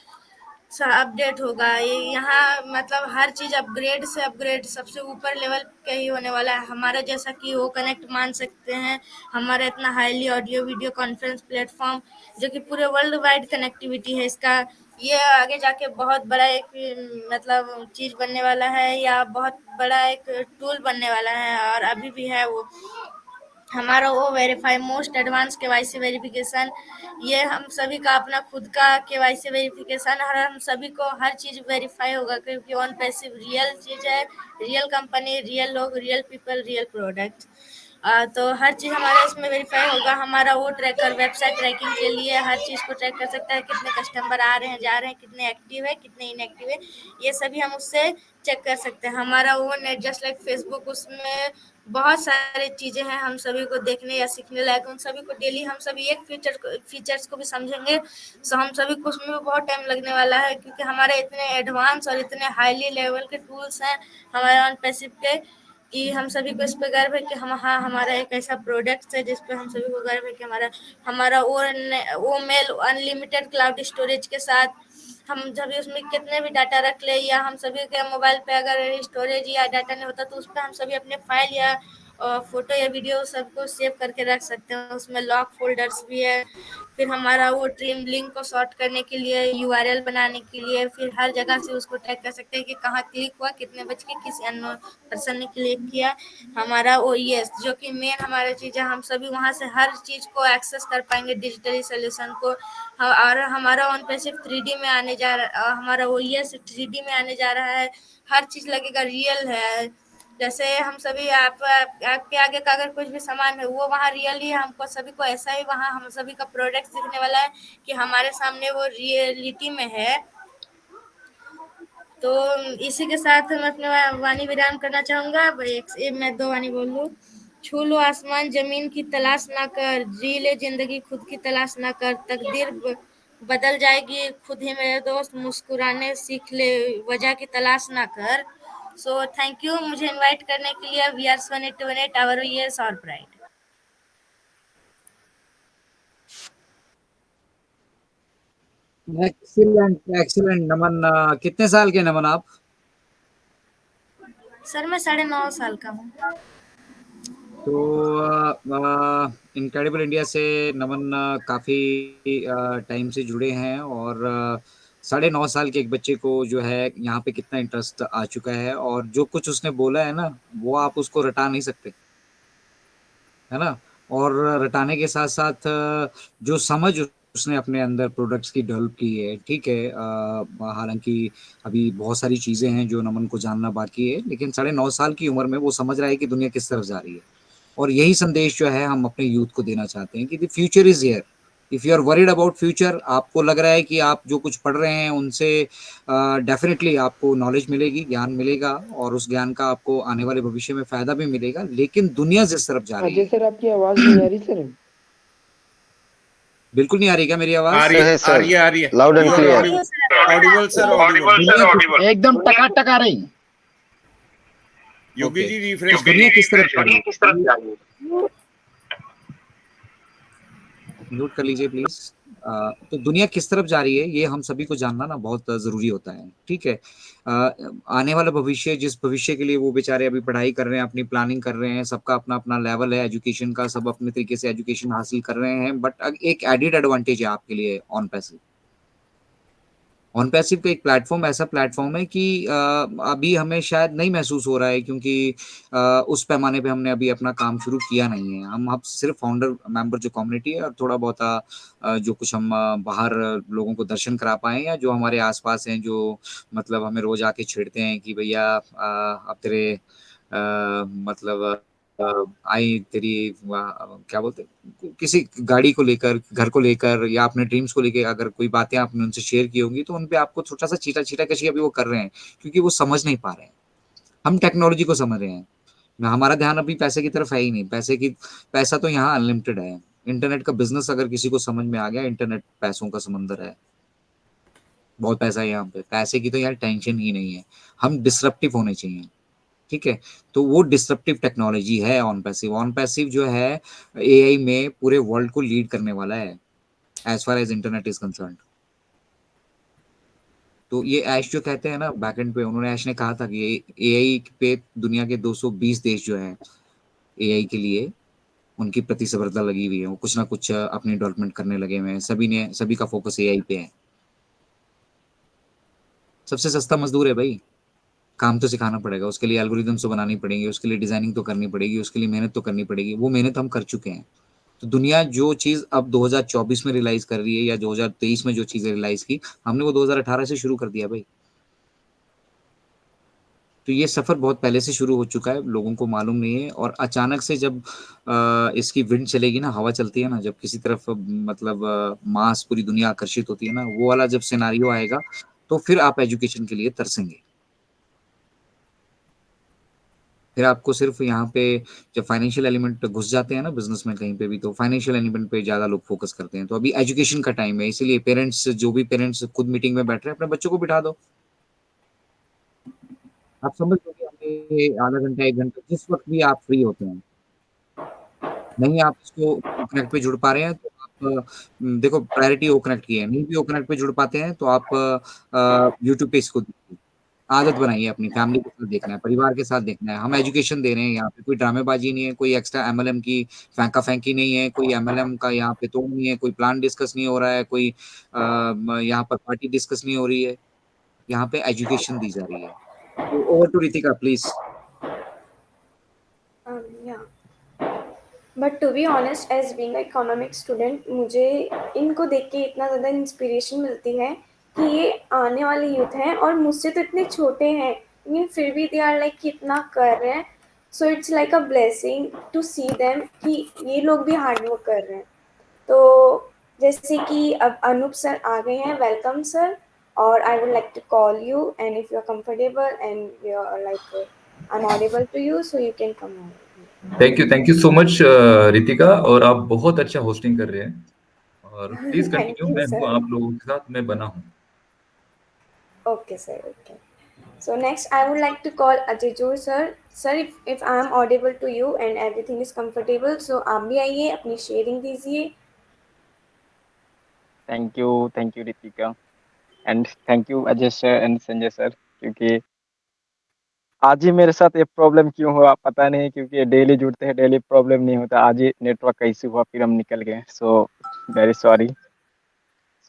अपडेट होगा। ये यहाँ मतलब हर चीज़ अपग्रेड से अपग्रेड सबसे ऊपर लेवल का ही होने वाला है। हमारा जैसा कि वो कनेक्ट मान सकते हैं, हमारा इतना highly audio video conference platform जो कि पूरे वर्ल्ड वाइड कनेक्टिविटी है इसका, ये आगे जाके बहुत बड़ा एक मतलब चीज़ बनने वाला है, या बहुत बड़ा एक टूल बनने वाला है और अभी भी है वो। हमारा वो verify most advance KYC verification, ये हम सभी का अपना खुद का KYC वेरिफिकेशन, हर हम सभी को हर चीज़ वेरीफाई होगा, क्योंकि ऑन पैसिव रियल चीज़ है, रियल कंपनी, रियल लोग, रियल पीपल, रियल प्रोडक्ट। तो हर चीज़ हमारा इसमें वेरीफाई होगा। हमारा वो ट्रैकर वेबसाइट ट्रैकिंग के लिए हर चीज़ को ट्रैक कर सकता है, कितने कस्टमर आ रहे हैं, जा रहे हैं, कितने एक्टिव है, कितने इनएक्टिव है, ये सभी हम उससे चेक कर सकते हैं। हमारा वो नेट जस्ट लाइक फेसबुक, उसमें बहुत सारी चीज़ें हैं हम सभी को देखने या सीखने लायक, उन सभी को डेली हम सभी एक फीचर्स को भी समझेंगे, सो हम सभी को उसमें भी बहुत टाइम लगने वाला है, क्योंकि हमारे इतने एडवांस और इतने हाईली लेवल के टूल्स हैं हमारे ऑन पैसिव के, कि हम सभी को इस पे गर्व है कि हमारा एक ऐसा प्रोडक्ट है जिस पे हम सभी को गर्व है कि हमारा वो मेल अनलिमिटेड क्लाउड स्टोरेज के साथ हम जब भी उसमें कितने भी डाटा रख ले, या हम सभी के मोबाइल पे अगर स्टोरेज या डाटा नहीं होता तो उस पर हम सभी अपने फाइल या फोटो या वीडियो सबको सेव करके रख सकते हैं। उसमें लॉक फोल्डर्स भी है। फिर हमारा वो ड्रीम लिंक को सॉर्ट करने के लिए, यूआरएल बनाने के लिए, फिर हर जगह से उसको ट्रैक कर सकते हैं कि कहाँ क्लिक हुआ, कितने बज के, किसी अननोन पर्सन ने क्लिक किया। हमारा ओएस जो कि मेन हमारा चीज़ है, हम सभी वहाँ से हर चीज़ को एक्सेस कर पाएंगे, डिजिटली सोल्यूशन को। और हमारा ऑन पे सिर्फ 3D में आने जा रहा, हमारा ओएस 3D में आने जा रहा है। हर चीज़ लगेगा रियल है। जैसे हम सभी आपके आगे का अगर कुछ भी सामान है वो वहाँ रियल ही है, हमको सभी को ऐसा ही वहाँ हम सभी का प्रोडक्ट दिखने वाला है कि हमारे सामने वो रियलिटी में है। तो इसी के साथ मैं अपने वाणी विराम करना चाहूँगा। मैं 2 वाणी बोल लूँ। छू लो आसमान ज़मीन की तलाश ना कर, जी ले ज़िंदगी खुद की तलाश ना कर, तकदीर बदल जाएगी खुद ही मेरे दोस्त, मुस्कुराने सीख ले वजह की तलाश ना कर। सो थैंक यू मुझे इनवाइट करने के लिए। We are Sony to it our years और प्राइड। Excellent excellent Naman. कितने साल के नमन आप? सर मैं 9.5 साल का हूँ। तो इनक्रेडिबल इंडिया से नमन काफी टाइम से जुड़े हैं, और 9.5 साल के एक बच्चे को जो है यहाँ पे कितना इंटरेस्ट आ चुका है, और जो कुछ उसने बोला है ना वो आप उसको रटा नहीं सकते, है ना। और रटाने के साथ साथ जो समझ उसने अपने अंदर प्रोडक्ट्स की डेवलप की है, ठीक है। हालांकि अभी बहुत सारी चीजें हैं जो नमन को जानना बाकी है, लेकिन 9.5 साल की उम्र में वो समझ रहा है कि दुनिया किस तरफ जा रही है। और यही संदेश जो है हम अपने यूथ को देना चाहते हैं कि the future is here. If you are worried about future, आपको लग रहा है कि आप जो कुछ पढ़ रहे हैं उनसे डेफिनेटली आपको नॉलेज मिलेगी, ज्ञान मिलेगा, और उस ज्ञान का आपको आने वाले भविष्य में फायदा भी मिलेगा, लेकिन दुनिया जिस तरफ जा रही अजय है। सर आपकी आवाज नहीं आ रही सर। बिल्कुल नहीं आ रही क्या मेरी आवाज? आ रही है loud and clear. Audible sir, Audible. एकदम टकाटक आ रही। योगी जी रिफ्रेश दुनिया किस तरफ जा रही है? नोट कर लीजिए प्लीज। तो दुनिया किस तरफ जा रही है ये हम सभी को जानना ना बहुत जरूरी होता है, ठीक है। आने वाला भविष्य, जिस भविष्य के लिए वो बेचारे अभी पढ़ाई कर रहे हैं, अपनी प्लानिंग कर रहे हैं, सबका अपना अपना लेवल है एजुकेशन का, सब अपने तरीके से एजुकेशन हासिल कर रहे हैं, बट एक एडिड एडवांटेज है आपके लिए ऑन पैसिव। ऑन पैसिव का एक प्लेटफॉर्म ऐसा प्लेटफॉर्म है कि अभी हमें शायद नहीं महसूस हो रहा है, क्योंकि उस पैमाने पे हमने अभी अपना काम शुरू किया नहीं है। हम अब सिर्फ फाउंडर मेंबर जो कम्युनिटी है, और थोड़ा बहुत जो कुछ हम बाहर लोगों को दर्शन करा पाए, या जो हमारे आसपास हैं जो मतलब हमें रोज आके छेड़ते हैं कि भैया अब तेरे मतलब आई तेरी क्या बोलते, किसी गाड़ी को लेकर, घर को लेकर, या अपने ड्रीम्स को लेकर अगर कोई बातें आपने उनसे शेयर की होंगी तो उनपे आपको छोटा सा चीटा चीटा कशी अभी वो कर रहे हैं, क्योंकि वो समझ नहीं पा रहे हैं। हम टेक्नोलॉजी को समझ रहे हैं, हमारा ध्यान अभी पैसे की तरफ है ही नहीं। पैसा तो यहाँ अनलिमिटेड है। इंटरनेट का बिजनेस अगर किसी को समझ में आ गया, इंटरनेट पैसों का समंदर है, बहुत पैसा है यहाँ पे, पैसे की तो यार टेंशन ही नहीं है। हम डिसरप्टिव होने चाहिए, ठीक है। तो वो डिसरप्टिव टेक्नोलॉजी है ऑन पैसिव। ऑन पैसिव जो है एआई में पूरे वर्ल्ड को लीड करने वाला है as far as internet is concern. तो ये ऐश जो कहते हैं ना बैकएंड पे, उन्होंने ऐश ने कहा था कि एआई पे दुनिया के 220 देश जो हैं एआई के लिए उनकी प्रतिस्पर्धा लगी हुई है, वो कुछ ना कुछ अपनी डेवलपमेंट करने लगे हुए हैं। सभी का फोकस एआई पे है। सबसे सस्ता मजदूर है भाई, काम तो सिखाना पड़ेगा, उसके लिए एल्गोरिदम्स तो बनानी पड़ेंगी, उसके लिए डिजाइनिंग तो करनी पड़ेगी, उसके लिए मेहनत तो करनी पड़ेगी। वो मेहनत हम कर चुके हैं। तो दुनिया जो चीज अब 2024 में रियलाइज कर रही है, या 2023 में जो चीजें रियलाइज की, हमने वो 2018 से शुरू कर दिया भाई। तो ये सफर बहुत पहले से शुरू हो चुका है, लोगों को मालूम नहीं है। और अचानक से जब इसकी विंड चलेगी ना, हवा चलती है ना, जब किसी तरफ मतलब मास पूरी दुनिया आकर्षित होती है ना, वो वाला जब सिनारियो आएगा तो फिर आप एजुकेशन के लिए तरसेंगे। फिर आपको सिर्फ यहाँ पे जब फाइनेंशियल एलिमेंट घुस जाते हैं ना बिजनेस में कहीं पे भी, तो फाइनेंशियल एलिमेंट पे ज्यादा लोग फोकस करते हैं। तो अभी एजुकेशन का टाइम है, इसीलिए पेरेंट्स, जो भी पेरेंट्स खुद मीटिंग में बैठ रहे हैं, अपने बच्चों को बिठा दो। आप समझ लो कि हमने घंटे, आधा घंटा, 1 घंटा जिस वक़्त भी आप फ्री होते हैं। नहीं आप इसको ओ कनेक्ट पे जुड़ पा रहे हैं तो आप देखो प्रायोरिटी ओ कनेक्ट की है, नहीं भी ओ कनेक्ट पे जुड़ पाते हैं तो आप यूट्यूब पे इसको देखिए। आदत बनाइए अपनी फैमिली के साथ देखना है, परिवार के साथ देखना है। हम एजुकेशन दे रहे हैं यहाँ पे, कोई ड्रामेबाज़ी नहीं है, कोई एक्स्ट्रा एमएलएम की फेंका-फेंकी नहीं है, कोई एमएलएम का यहाँ पे तोड़ नहीं है, कोई प्लान डिस्कस नहीं हो रहा है, कोई म यहाँ पर पार्टी डिस्कस नहीं हो रही है। यहाँ पे एजुकेशन दी जा रही है। तो ओवर टू रितिका प्लीज़। या but to be honest as being economic student मुझे इनको देख के इतना ज़्यादा इंस्पिरेशन मिलती है कि ये आने वाले यूथ हैं और मुझसे तो इतने छोटे हैं लेकिन फिर भी दे आर लाइक कितना कर रहे हैं। So it's like a blessing to see them कि ये लोग भी हार्ड वर्क कर रहे हैं। तो जैसे कि अब अनूप सर आ गए हैं, वेलकम सर। और I would like to call you and if you are comfortable and you are like I am audible to you so you can come on. Thank you so much Ritika, और आप बहुत अच्छा hosting कर रहे हैं, और please Thank continue, you, मैं हूँ sir. आप लोगों के साथ, मैं बना हूँ। Okay, sir. Okay. So next, I would like to call Ajay sir. Sir, if I am audible to you and everything is comfortable, so आप भी आइए अपनी शेयरिंग दीजिए। Thank you Ritika, and thank you Ajay sir and Sanjay sir, क्योंकि आज ही मेरे साथ ये प्रॉब्लम क्यों हुआ पता नहीं, क्योंकि डेली जुड़ते हैं, डेली प्रॉब्लम नहीं होता, आज ही नेटवर्क का इश्यू हुआ, फिर हम निकल गए। So very sorry.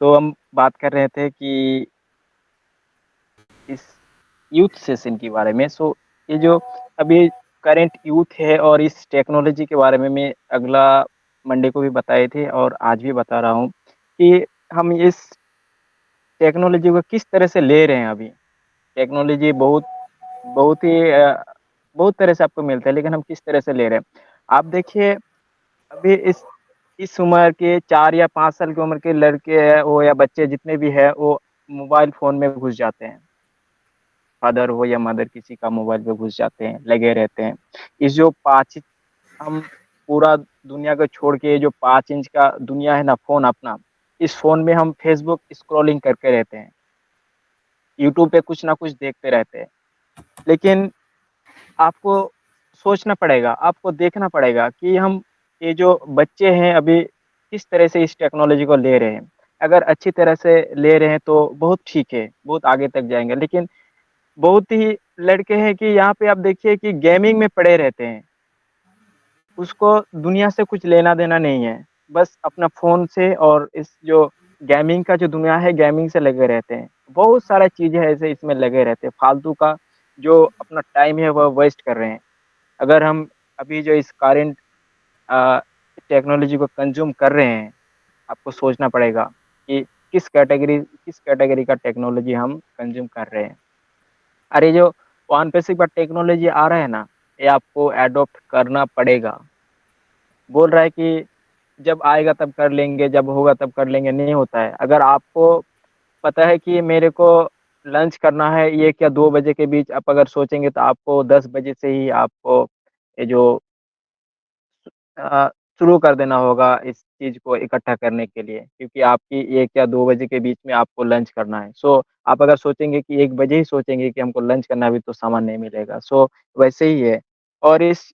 सो हम बात कर रहे थे कि इस यूथ सेशन के बारे में। सो ये जो अभी करंट यूथ है और इस टेक्नोलॉजी के बारे में मैं अगला मंडे को भी बताए थे और आज भी बता रहा हूँ कि हम इस टेक्नोलॉजी को किस तरह से ले रहे हैं। अभी टेक्नोलॉजी बहुत ही बहुत तरह से आपको मिलता है, लेकिन हम किस तरह से ले रहे हैं। आप देखिए अभी इस उम्र के 4 या 5 साल की उम्र के लड़के हैं वो या बच्चे जितने भी हैं, वो मोबाइल फ़ोन में घुस जाते हैं। फादर हो या मदर किसी का मोबाइल पे घुस जाते हैं, लगे रहते हैं। इस जो 5 हम पूरा दुनिया को छोड़ के जो 5 इंच का दुनिया है ना फ़ोन अपना, इस फ़ोन में हम फेसबुक स्क्रॉलिंग करके रहते हैं। यूट्यूब पे कुछ ना कुछ देखते रहते हैं। लेकिन आपको सोचना पड़ेगा, आपको देखना पड़ेगा कि हम ये जो बच्चे हैं अभी किस तरह से इस टेक्नोलॉजी को ले रहे हैं। अगर अच्छी तरह से ले रहे हैं तो बहुत ठीक है, बहुत आगे तक जाएँगे। लेकिन बहुत ही लड़के हैं कि यहाँ पे आप देखिए कि गेमिंग में पड़े रहते हैं। उसको दुनिया से कुछ लेना-देना नहीं है। बस अपना फ़ोन से और इस जो गेमिंग का जो दुनिया है, गेमिंग से लगे रहते हैं। बहुत सारा चीज़ें ऐसे इसमें लगे रहते हैं, फालतू का जो अपना टाइम है वह वेस्ट कर रहे हैं। अगर हम अभी जो इस करंट अ, टेक्नोलॉजी को कंज़्यूम कर रहे हैं, आपको सोचना पड़ेगा कि किस कैटेगरी का टेक्नोलॉजी हम कंज़्यूम कर रहे हैं। अरे जो वन पैसिव का टेक्नोलॉजी आ रहा है ना, ये आपको एडॉप्ट करना पड़ेगा। बोल रहा है कि जब आएगा तब कर लेंगे, जब होगा तब कर लेंगे, नहीं होता है। अगर आपको पता है कि मेरे को लंच करना है 1 या 2 बजे के बीच, आप अगर सोचेंगे तो आपको 10 बजे से ही आपको ये जो अ, शुरू कर देना होगा इस चीज़ को इकट्ठा करने के लिए, क्योंकि आपकी 1 या 2 बजे के बीच में आपको लंच करना है। सो आप अगर सोचेंगे कि 1 बजे ही सोचेंगे कि हमको लंच करना है अभी, तो सामान नहीं मिलेगा। सो वैसे ही है। और इस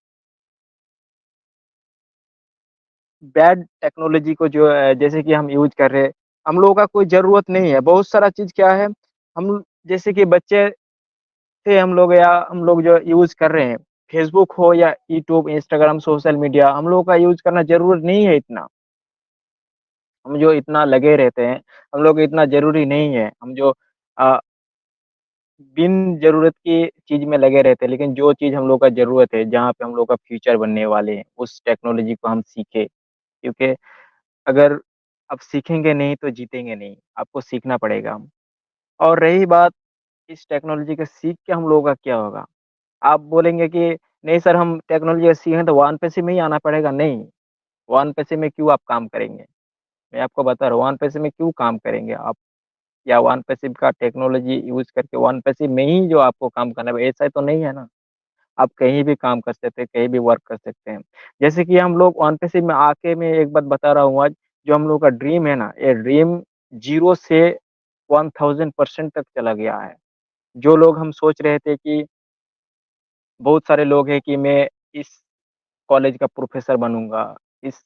बैड टेक्नोलॉजी को जो जैसे कि हम यूज़ कर रहे हैं, हम लोगों का कोई ज़रूरत नहीं है। बहुत सारा चीज़ क्या है, हम जैसे कि बच्चे थे हम लोग, या हम लोग जो यूज़ कर रहे हैं, फेसबुक हो या यूट्यूब, इंस्टाग्राम, सोशल मीडिया, हम लोगों का यूज़ करना ज़रूरत नहीं है इतना। हम जो इतना लगे रहते हैं, हम लोग इतना ज़रूरी नहीं है। हम जो अ, बिन ज़रूरत की चीज़ में लगे रहते हैं, लेकिन जो चीज़ हम लोग का ज़रूरत है, जहाँ पे हम लोग का फ्यूचर बनने वाले हैं, उस टेक्नोलॉजी को हम सीखें। क्योंकि अगर आप सीखेंगे नहीं तो जीतेंगे नहीं, आपको सीखना पड़ेगा। और रही बात इस टेक्नोलॉजी को सीख के हम लोगों का क्या होगा? आप बोलेंगे कि नहीं सर हम टेक्नोलॉजी सीखें तो वन पैसे में ही आना पड़ेगा, नहीं, वन पैसे में क्यों आप काम करेंगे? मैं आपको बता रहा हूँ वन पैसे में क्यों काम करेंगे आप? या वन पैसिव का टेक्नोलॉजी यूज़ करके वन पैसिव में ही जो आपको काम करना है, ऐसा तो नहीं है ना। आप कहीं भी काम कर सकते हैं, कहीं भी वर्क कर सकते हैं। जैसे कि हम लोग वन पैसिव में आके मैं एक बात बता रहा हूँ आज, जो हम लोग का ड्रीम है ना, ये ड्रीम 0 से 1000% तक चला गया है। जो लोग हम सोच रहे थे कि बहुत सारे लोग हैं कि मैं इस कॉलेज का प्रोफेसर बनूंगा, इस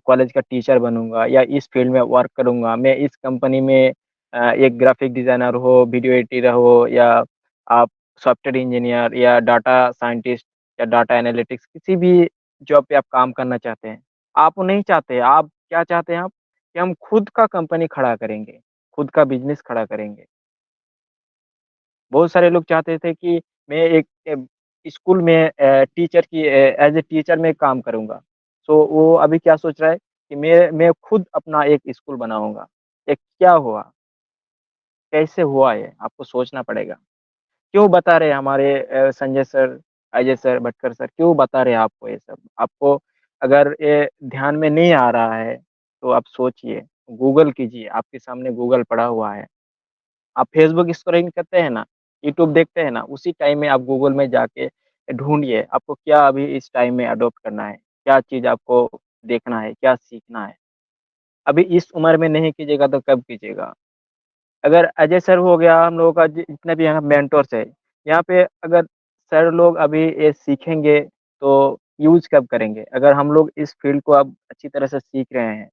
कॉलेज का टीचर बनूंगा या इस फील्ड में वर्क करूंगा, मैं इस कंपनी में एक ग्राफिक डिजाइनर हो, वीडियो एडिटर हो, या आप सॉफ्टवेयर इंजीनियर या डाटा साइंटिस्ट या डाटा एनालिटिक्स किसी भी जॉब पे आप काम करना चाहते हैं। आप वो नहीं चाहते, आप क्या चाहते हैं आप कि हम खुद का कंपनी खड़ा करेंगे, खुद का बिजनेस खड़ा करेंगे। बहुत सारे लोग चाहते थे कि मैं एक स्कूल में टीचर की एज ए टीचर मैं काम करूँगा। सो वो अभी क्या सोच रहा है कि मैं खुद अपना एक स्कूल बनाऊँगा। ये क्या हुआ? कैसे हुआ ये? आपको सोचना पड़ेगा। क्यों बता रहे हैं हमारे Sanjay sir, Ajay sir, Bhatkar sir क्यों बता रहे हैं आपको ये सब? आपको अगर ये ध्यान में नहीं आ रहा है, तो आप सोचिए, गूगल कीजिए, आपके सामने गूगल पड़ा हुआ है। आप फेसबुक स्क्रॉलिंग करते हैं ना, यूट्यूब देखते हैं ना, उसी टाइम में आप गूगल में जाके ढूँढिए, आपको क्या अभी इस टाइम में अडॉप्ट करना है, क्या चीज़ आपको देखना है, क्या सीखना है। अभी इस उम्र में नहीं कीजिएगा तो कब कीजिएगा? अगर अजय सर हो गया, हम लोगों का जितने भी यहाँ मेंटर्स है, यहाँ पे अगर सर लोग अभी ये सीखेंगे तो यूज़ कब करेंगे? अगर हम लोग इस फील्ड को अब अच्छी तरह से सीख रहे हैं,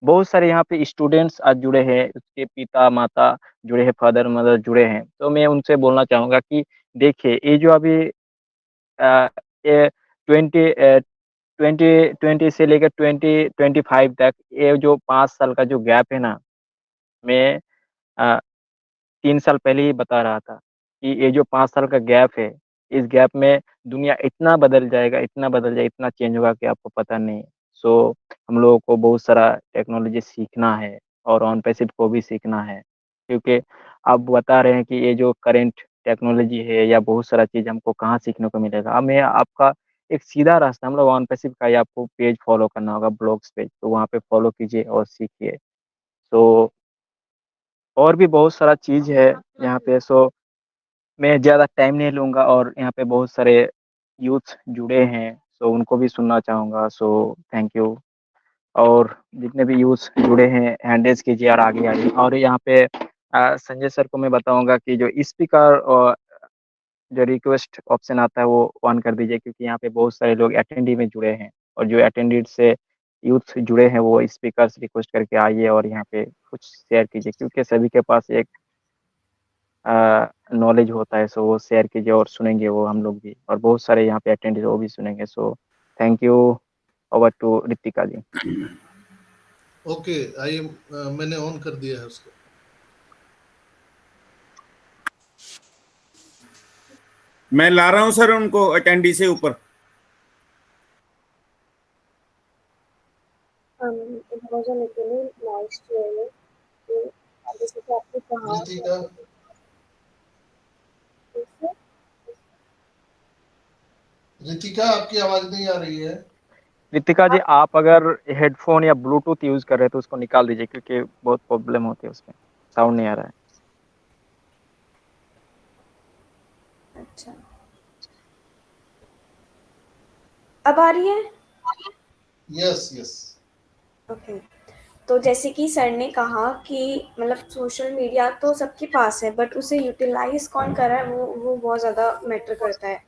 बहुत सारे यहाँ पे स्टूडेंट्स आज जुड़े हैं, उसके पिता-माता जुड़े हैं, फादर-मदर जुड़े हैं। तो मैं उनसे बोलना चाहूँगा कि देखिए, ये जो अभी अ, ये 20 से लेकर 2025 तक ये जो 5 साल का जो गैप है ना, मैं अ 3 साल पहले ही बता रहा था कि ये जो 5 साल का गैप है, इस गैप में दुनिया इतना बदल जाएगा, इतना बदल जाएगा, इतना चेंज होगा कि आपको पता नहीं। सो हम लोगों को बहुत सारा टेक्नोलॉजी सीखना है और ऑन पैसिव को भी सीखना है। क्योंकि आप बता रहे हैं कि ये जो करंट टेक्नोलॉजी है या बहुत सारा चीज़ हमको कहाँ सीखने को मिलेगा। अब मैं आपका एक सीधा रास्ता हम लोग ऑन पैसिव का ही आपको पेज फॉलो करना होगा, ब्लॉग्स पेज, तो वहाँ पे फॉलो कीजिए और सीखिए। तो और भी बहुत सारा चीज़ है यहाँ पे। सो मैं ज़्यादा टाइम नहीं लूँगा और यहाँ पे बहुत सारे यूथ जुड़े हैं, सो उनको भी सुनना चाहूँगा। सो थैंक यू। और जितने भी यूथ जुड़े हैं हैंड रेज़ कीजिए और आगे आइए। और यहाँ पे संजय सर को मैं बताऊँगा कि जो स्पीकर जो रिक्वेस्ट ऑप्शन आता है वो ऑन कर दीजिए, क्योंकि यहाँ पे बहुत सारे लोग अटेंडी में जुड़े हैं और जो अटेंडेड से यूथ जुड़े हैं वो स्पीकर्स रिक्वेस्ट करके आइए और यहाँ पे कुछ शेयर कीजिए, क्योंकि सभी के पास एक नॉलेज होता है। सो वो शेयर कीजिए और सुनेंगे वो हम लोग भी, और बहुत सारे यहाँ पे अटेंडेड वो भी सुनेंगे। So thank you. Over to Ritika ji. Okay, आइए, मैंने ऑन कर दिया है उसको। मैं ला रहा हूँ सर उनको अटेंडी से ऊपर। It was a literally nice training. तो जैसे कि आपने कहा रितिका, रितिका आपकी आवाज नहीं आ रही है। रितिका जी, आप अगर हेडफोन या ब्लूटूथ यूज़ कर रहे हैं तो उसको निकाल दीजिए, क्योंकि बहुत प्रॉब्लम होती है उसमें, साउंड नहीं आ रहा है। अच्छा, अब आ रही है? Yes yes. ओके। तो जैसे कि सर ने कहा कि मतलब सोशल मीडिया तो सबके पास है, बट उसे यूटिलाइज कौन कर रहा है वो बहुत ज़्यादा मैटर करता है।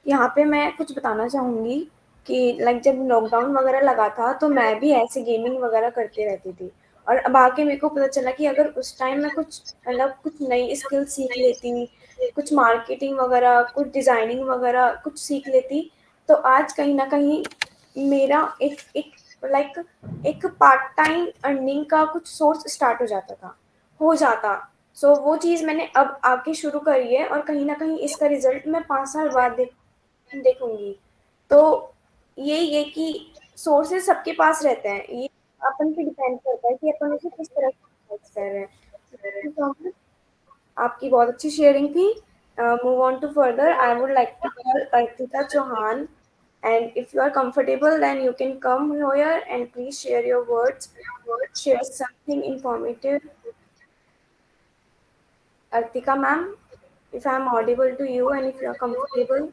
यहाँ पे मैं कुछ बताना चाहूँगी कि लाइक जब लॉकडाउन वगैरह लगा था तो मैं भी ऐसे गेमिंग वगैरह करती रहती थी, और अब आके मेरे को पता चला कि अगर उस टाइम मैं कुछ मतलब कुछ नई स्किल सीख लेती, कुछ मार्केटिंग वगैरह, कुछ डिज़ाइनिंग वगैरह कुछ सीख लेती, तो आज कहीं न कहीं मेरा एक एक लाइक एक पार्ट टाइम अर्निंग का कुछ सोर्स स्टार्ट हो जाता। सो वो चीज़ मैंने अब आके शुरू करी है, और कहीं न कहीं इसका रिज़ल्ट मैं 5 साल बाद देखूँगी। तो यही है कि सोर्सेज़ सबके पास रहते हैं। ये अपन पे डिपेंड करता है कि अपन उसे किस तरह से यूज़ कर रहे हैं। Thank you so much. आपकी बहुत अच्छी शेयरिंग थी। Move on to further, I would like to call Arpita Chauhan, and if you are comfortable then you can come here and please share your words, share something informative. Artika ma'am, if I am audible to you and if you are comfortable.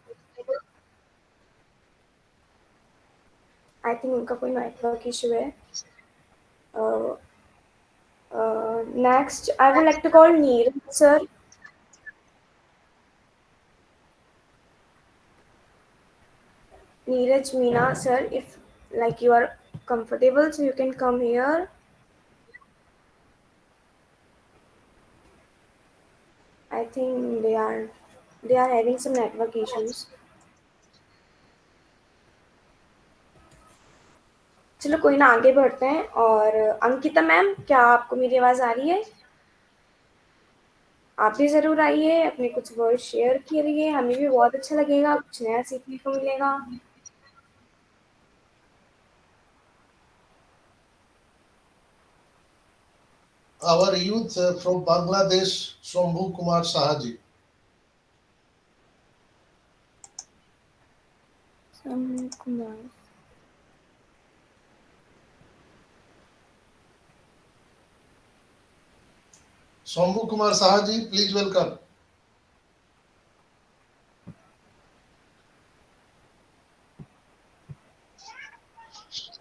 I think उनका कोई network issue है। Next I would like to call Neeraj sir. Neeraj Meena, sir, if like you are comfortable, so you can come here. I think they are having some network issues. चलो कोई ना, आगे बढ़ते हैं। और Ankita ma'am, क्या आपको मेरी आवाज आ रही है? आप भी जरूर आइए, अपने कुछ वर्ड शेयर करिए, हमें भी बहुत अच्छा लगेगा, कुछ नया सीखने को मिलेगा। Our youth from Bangladesh, Shambhu Kumar Sahaji. Kumar. Shambhu Kumar Sahaji, please welcome.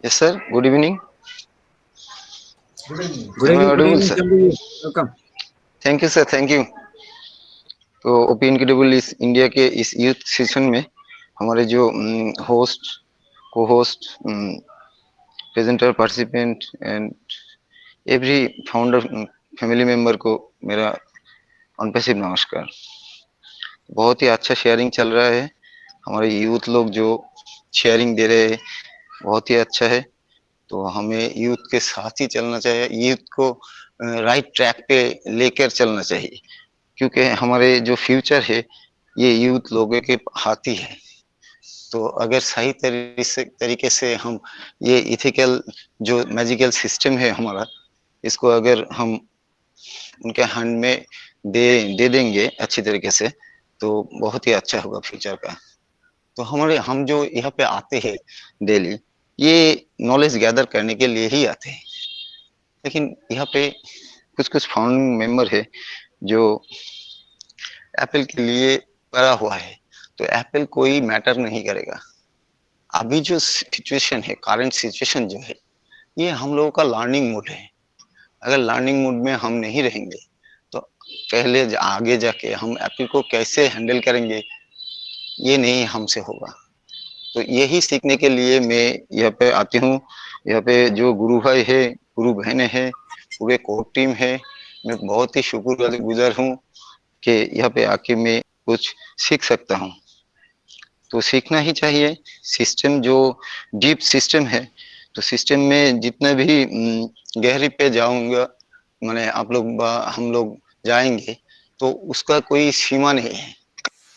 Yes, sir. Good evening. Good evening. Good Am I evening, good audible, evening, sir? Shambhu. Welcome. Thank you sir, thank you. तो OP incredible इस India के इस youth session में हमारे जो host, को host, presenter, participant and every founder family member को मेरा अनपेसिव नमस्कार। बहुत ही अच्छा शेयरिंग चल रहा है, हमारे यूथ लोग जो शेयरिंग दे रहे हैं बहुत ही अच्छा है। तो हमें यूथ के साथ ही चलना चाहिए, यूथ को राइट ट्रैक पे लेकर चलना चाहिए, क्योंकि हमारे जो फ्यूचर है ये यूथ लोगों के हाथ ही है। तो अगर सही तरीके से हम ये इथिकल जो मैजिकल सिस्टम है हमारा, इसको अगर हम उनके हैंड में दे देंगे अच्छी तरीके से, तो बहुत ही अच्छा होगा फ्यूचर का। तो हम जो यहाँ पे आते हैं डेली, ये नॉलेज गैदर करने के लिए ही आते हैं, लेकिन यहाँ पे कुछ फाउंडिंग मेंबर है जो एप्पल के लिए पड़ा हुआ है। तो एप्पल कोई मैटर नहीं करेगा। अभी जो सिचुएशन है, करंट सिचुएशन जो है, ये हम लोगों का लर्निंग मोड है। अगर लर्निंग मोड में हम नहीं रहेंगे तो पहले आगे जाके हम एप्पल को कैसे हैंडल करेंगे, ये नहीं हमसे होगा। तो यही सीखने के लिए मैं यहाँ पे आती हूँ। यहाँ पे जो गुरु भाई है, गुरु बहनें हैं, पूरे कोर टीम है, मैं बहुत ही शुक्रगुजार हूँ कि यहाँ पे आके मैं कुछ सीख सकता हूँ। तो सीखना ही चाहिए। सिस्टम जो डीप सिस्टम है, तो सिस्टम में जितने भी गहरी पे जाऊंगा, माने आप लोग हम लोग जाएंगे, तो उसका कोई सीमा नहीं है,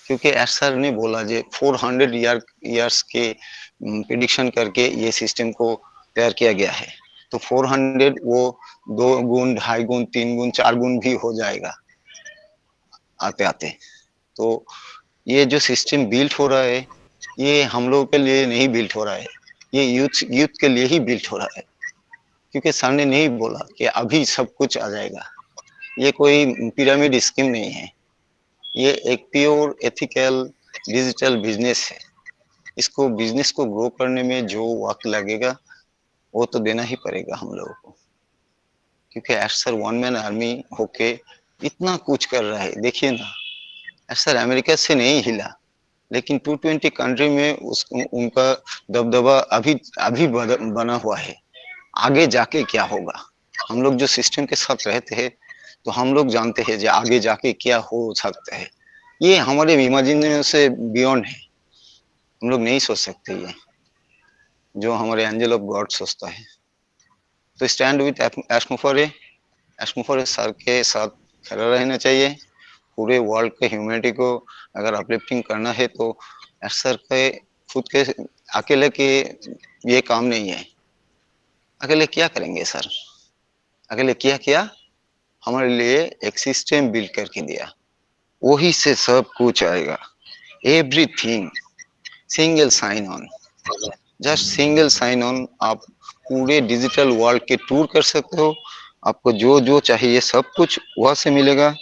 क्योंकि सर ने बोला जे 400 ईयर्स के प्रिडिक्शन करके ये सिस्टम को तैयार किया गया है। तो 400 वो 2 गुण, 2.5 गुण, 3 गुण, 4 गुण भी हो जाएगा आते आते। तो ये जो सिस्टम बिल्ड हो रहा है, ये हम लोगों के लिए नहीं बिल्ड हो रहा है, ये यूथ के लिए ही बिल्ड हो रहा है, क्योंकि सर ने नहीं बोला कि अभी सब कुछ आ जाएगा। ये कोई पिरामिड स्कीम नहीं है, ये एक प्योर एथिकल डिजिटल बिजनेस है। इसको बिजनेस को ग्रो करने में जो वक्त लगेगा वो तो देना ही पड़ेगा हम लोगों को, क्योंकि सर वन मैन आर्मी होके इतना कुछ कर रहा है। देखिए ना, सर अमेरिका से नहीं हिला, लेकिन 220 कंट्री में उनका दबदबा अभी बना हुआ है। आगे जाके क्या होगा, हम लोग जो सिस्टम के साथ रहते हैं तो हम लोग जानते हैं जो आगे जाके क्या हो सकता है। ये हमारे इमेजिनेशन से बियॉन्ड है, हम लोग नहीं सोच सकते ये जो हमारे एंजल ऑफ गॉड सोचता है। तो स्टैंड विथ एशमुफरे सर के साथ खड़ा रहना चाहिए। पूरे वर्ल्ड के ह्यूमैनिटी को अगर अपलिफ्टिंग करना है तो सर के खुद के अकेले के ये काम नहीं है। अकेले क्या करेंगे सर, अकेले क्या हमारे लिए एक सिस्टम बिल्ड करके दिया, वही से सब कुछ आएगा। Everything single sign on, just single sign on, आप पूरे डिजिटल वर्ल्ड के टूर कर सकते हो। आपको जो जो चाहिए सब कुछ वहां से मिलेगा।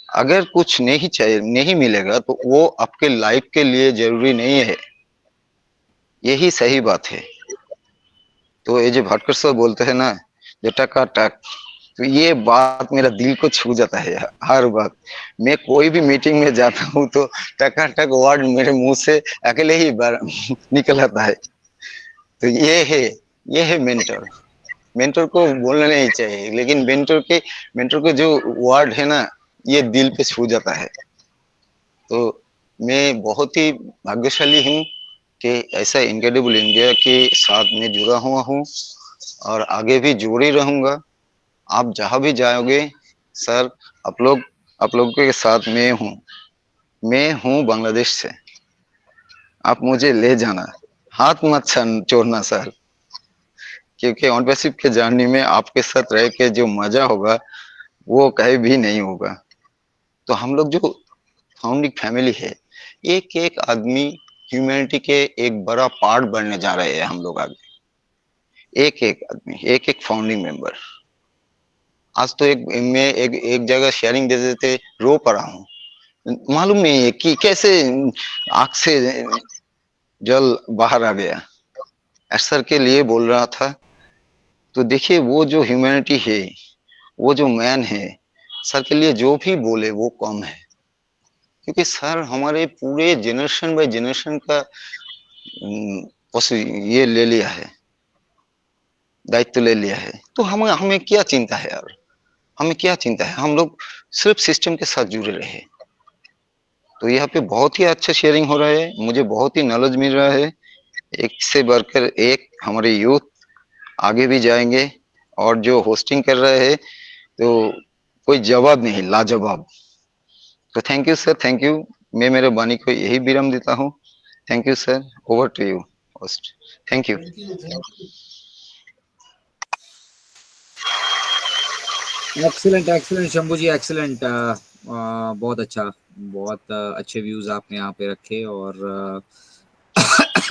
अगर कुछ नहीं चाहिए, नहीं मिलेगा, तो वो आपके लाइफ के लिए जरूरी नहीं है, यही सही बात है। तो ये जो भटकर साहब बोलते हैं ना, जे टका टक, तो ये बात मेरा दिल को छू जाता है हर वक्त। मैं कोई भी मीटिंग में जाता हूँ तो टकाटक वर्ड मेरे मुंह से अकेले ही निकल आता है। तो ये है मेंटर। मेंटर को बोलना नहीं चाहिए, लेकिन मेंटर के जो वर्ड है ना, ये दिल पे छू जाता है। तो मैं बहुत ही भाग्यशाली हूँ कि ऐसा इनक्रेडिबल इंडिया के साथ में जुड़ा हुआ हूँ और आगे भी जुड़े रहूंगा। आप जहां भी जाओगे सर, आप लोग के साथ मैं हूँ बांग्लादेश से। आप मुझे ले जाना, हाथ मत छोड़ना सर, क्योंकि ऑन पैसिव के जर्नी में आपके साथ रह के जो मजा होगा वो कहीं भी नहीं होगा। तो हम लोग जो फाउंडिंग फैमिली है, एक एक आदमी ह्यूमैनिटी के एक बड़ा पार्ट बनने जा रहे हैं हम लोग आगे। एक एक आदमी, एक एक फाउंडिंग मेंबर। आज तो मैं एक जगह शेयरिंग दे देते रो पड़ा हूँ, मालूम नहीं है कि कैसे आंख से जल बाहर आ गया। सर के लिए बोल रहा था। तो देखिए वो जो ह्यूमैनिटी है, वो जो मैन है, सर के लिए जो भी बोले वो कम है, क्योंकि सर हमारे पूरे जनरेशन बाय जनरेशन का ये ले लिया है, दायित्व ले लिया है। तो हमें क्या चिंता है यार, हमें क्या चिंता है, हम लोग सिर्फ सिस्टम के साथ जुड़े रहे। तो यहाँ पे बहुत ही अच्छा शेयरिंग हो रहा है, मुझे बहुत ही नॉलेज मिल रहा है। एक से बढ़कर एक हमारे यूथ आगे भी जाएंगे, और जो होस्टिंग कर रहे हैं तो कोई जवाब नहीं, लाजवाब। तो thank you sir, thank you. मैं मेरे वाणी को यही विराम देता हूँ। Thank you sir, over to you host. Thank you. Excellent Shambhu ji, excellent. बहुत अच्छा, बहुत अच्छे व्यूज आपने यहाँ पे रखे। और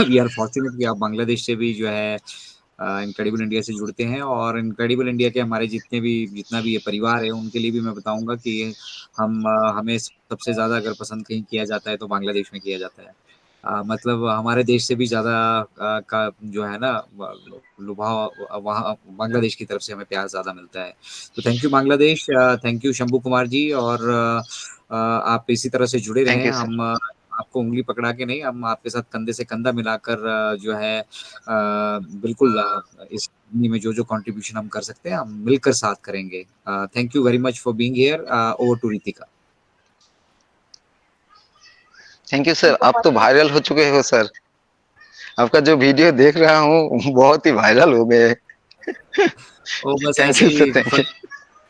वी आर फॉर्चुनेट कि आप बांग्लादेश से भी जो है इनक्रेडिबल इंडिया से जुड़ते हैं। और इनक्रेडिबल इंडिया के हमारे जितना भी ये परिवार है, उनके लिए भी मैं बताऊंगा कि हमें सबसे ज्यादा अगर पसंद कहीं किया जाता है तो बांग्लादेश में किया जाता है। मतलब हमारे देश से भी ज्यादा का जो है ना लुभाव वहाँ बांग्लादेश की तरफ से हमें प्यार ज्यादा मिलता है। तो thank you Bangladesh, thank you Shambhu Kumar ji. और आप इसी तरह से जुड़े थैंक रहें। You sir. हम आपको उंगली पकड़ा के नहीं, हम आपके साथ कंधे से कंधा मिलाकर जो है बिल्कुल इस में जो कंट्रीब्यूशन हम कर सकते हैं हम मिलकर साथ करेंगे। Thank you very much for being here. Over to Ritika. Thank you sir, आप तो वायरल हो चुके हो सर। आपका जो वीडियो देख रहा हूँ बहुत ही वायरल हो गए। ओ बस थैंक ऐसे यू ही सर, थैंक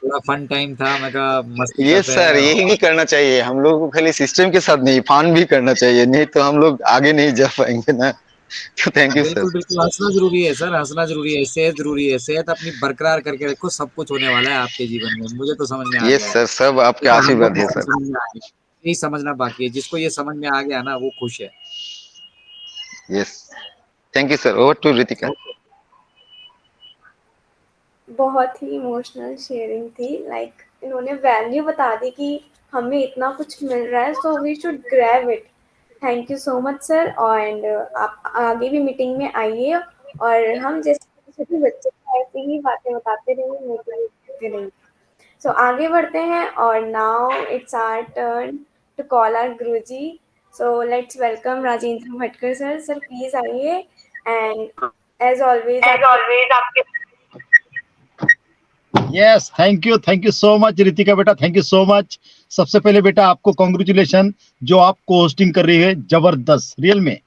थोड़ा फन टाइम था, मैं कहा मस्ती ये करते सर हैं। यही भी करना चाहिए हम लोगों को, खाली सिस्टम के साथ नहीं, फन भी करना चाहिए, नहीं तो हम लोग आगे नहीं जा पाएंगे ना। तो थैंक यू सर। बिल्कुल हंसना जरूरी है सर, हंसना जरूरी है, सेहत जरूरी है, सेहत अपनी बरकरार करके रखो, सब कुछ होने वाला है आपके जीवन में। मुझे तो समझ में आ ये गया है, सर सब आपके तो हम लोग आशीर्वाद भी है सब सर। समझ में आ गया, यही समझना बाकी है। जिसको ये समझ में आ गया ना वो खुश है। Yes, thank you sir. Over to Ritika. बहुत ही इमोशनल शेयरिंग थी। लाइक इन्होंने वैल्यू बता दी कि हमें इतना कुछ मिल रहा है, so we should grab it. Thank you so much sir. And आप आगे भी मीटिंग में आइए और हम जैसे छोटे बच्चे को ऐसी ही बातें बताते रहिए, मोटिवेट करते रहिए। सो आगे बढ़ते हैं और now it's our turn to call our guruji. So let's welcome Rajendra Bhatkar sir. Sir please आइए एंड एज ऑलवेज आपके yes, thank you so much Ritika beta, thank you so much. सबसे पहले बेटा आपको कॉन्ग्रेचुलेशन, जो आप को होस्टिंग कर रही है, जबरदस्त रियल में।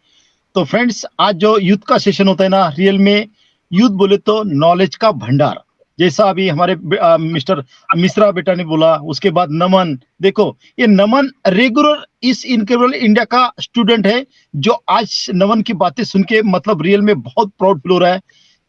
तो फ्रेंड्स, आज जो यूथ का सेशन होता है ना, रियल में यूथ बोले तो नॉलेज का भंडार, जैसा अभी हमारे मिस्टर मिश्रा बेटा ने बोला। उसके बाद नमन, देखो ये नमन रेगुलर इस इनक्रेडिबल इंडिया का स्टूडेंट है, जो आज नमन की बातें सुन के मतलब रियल में बहुत प्राउड फील हो रहा है।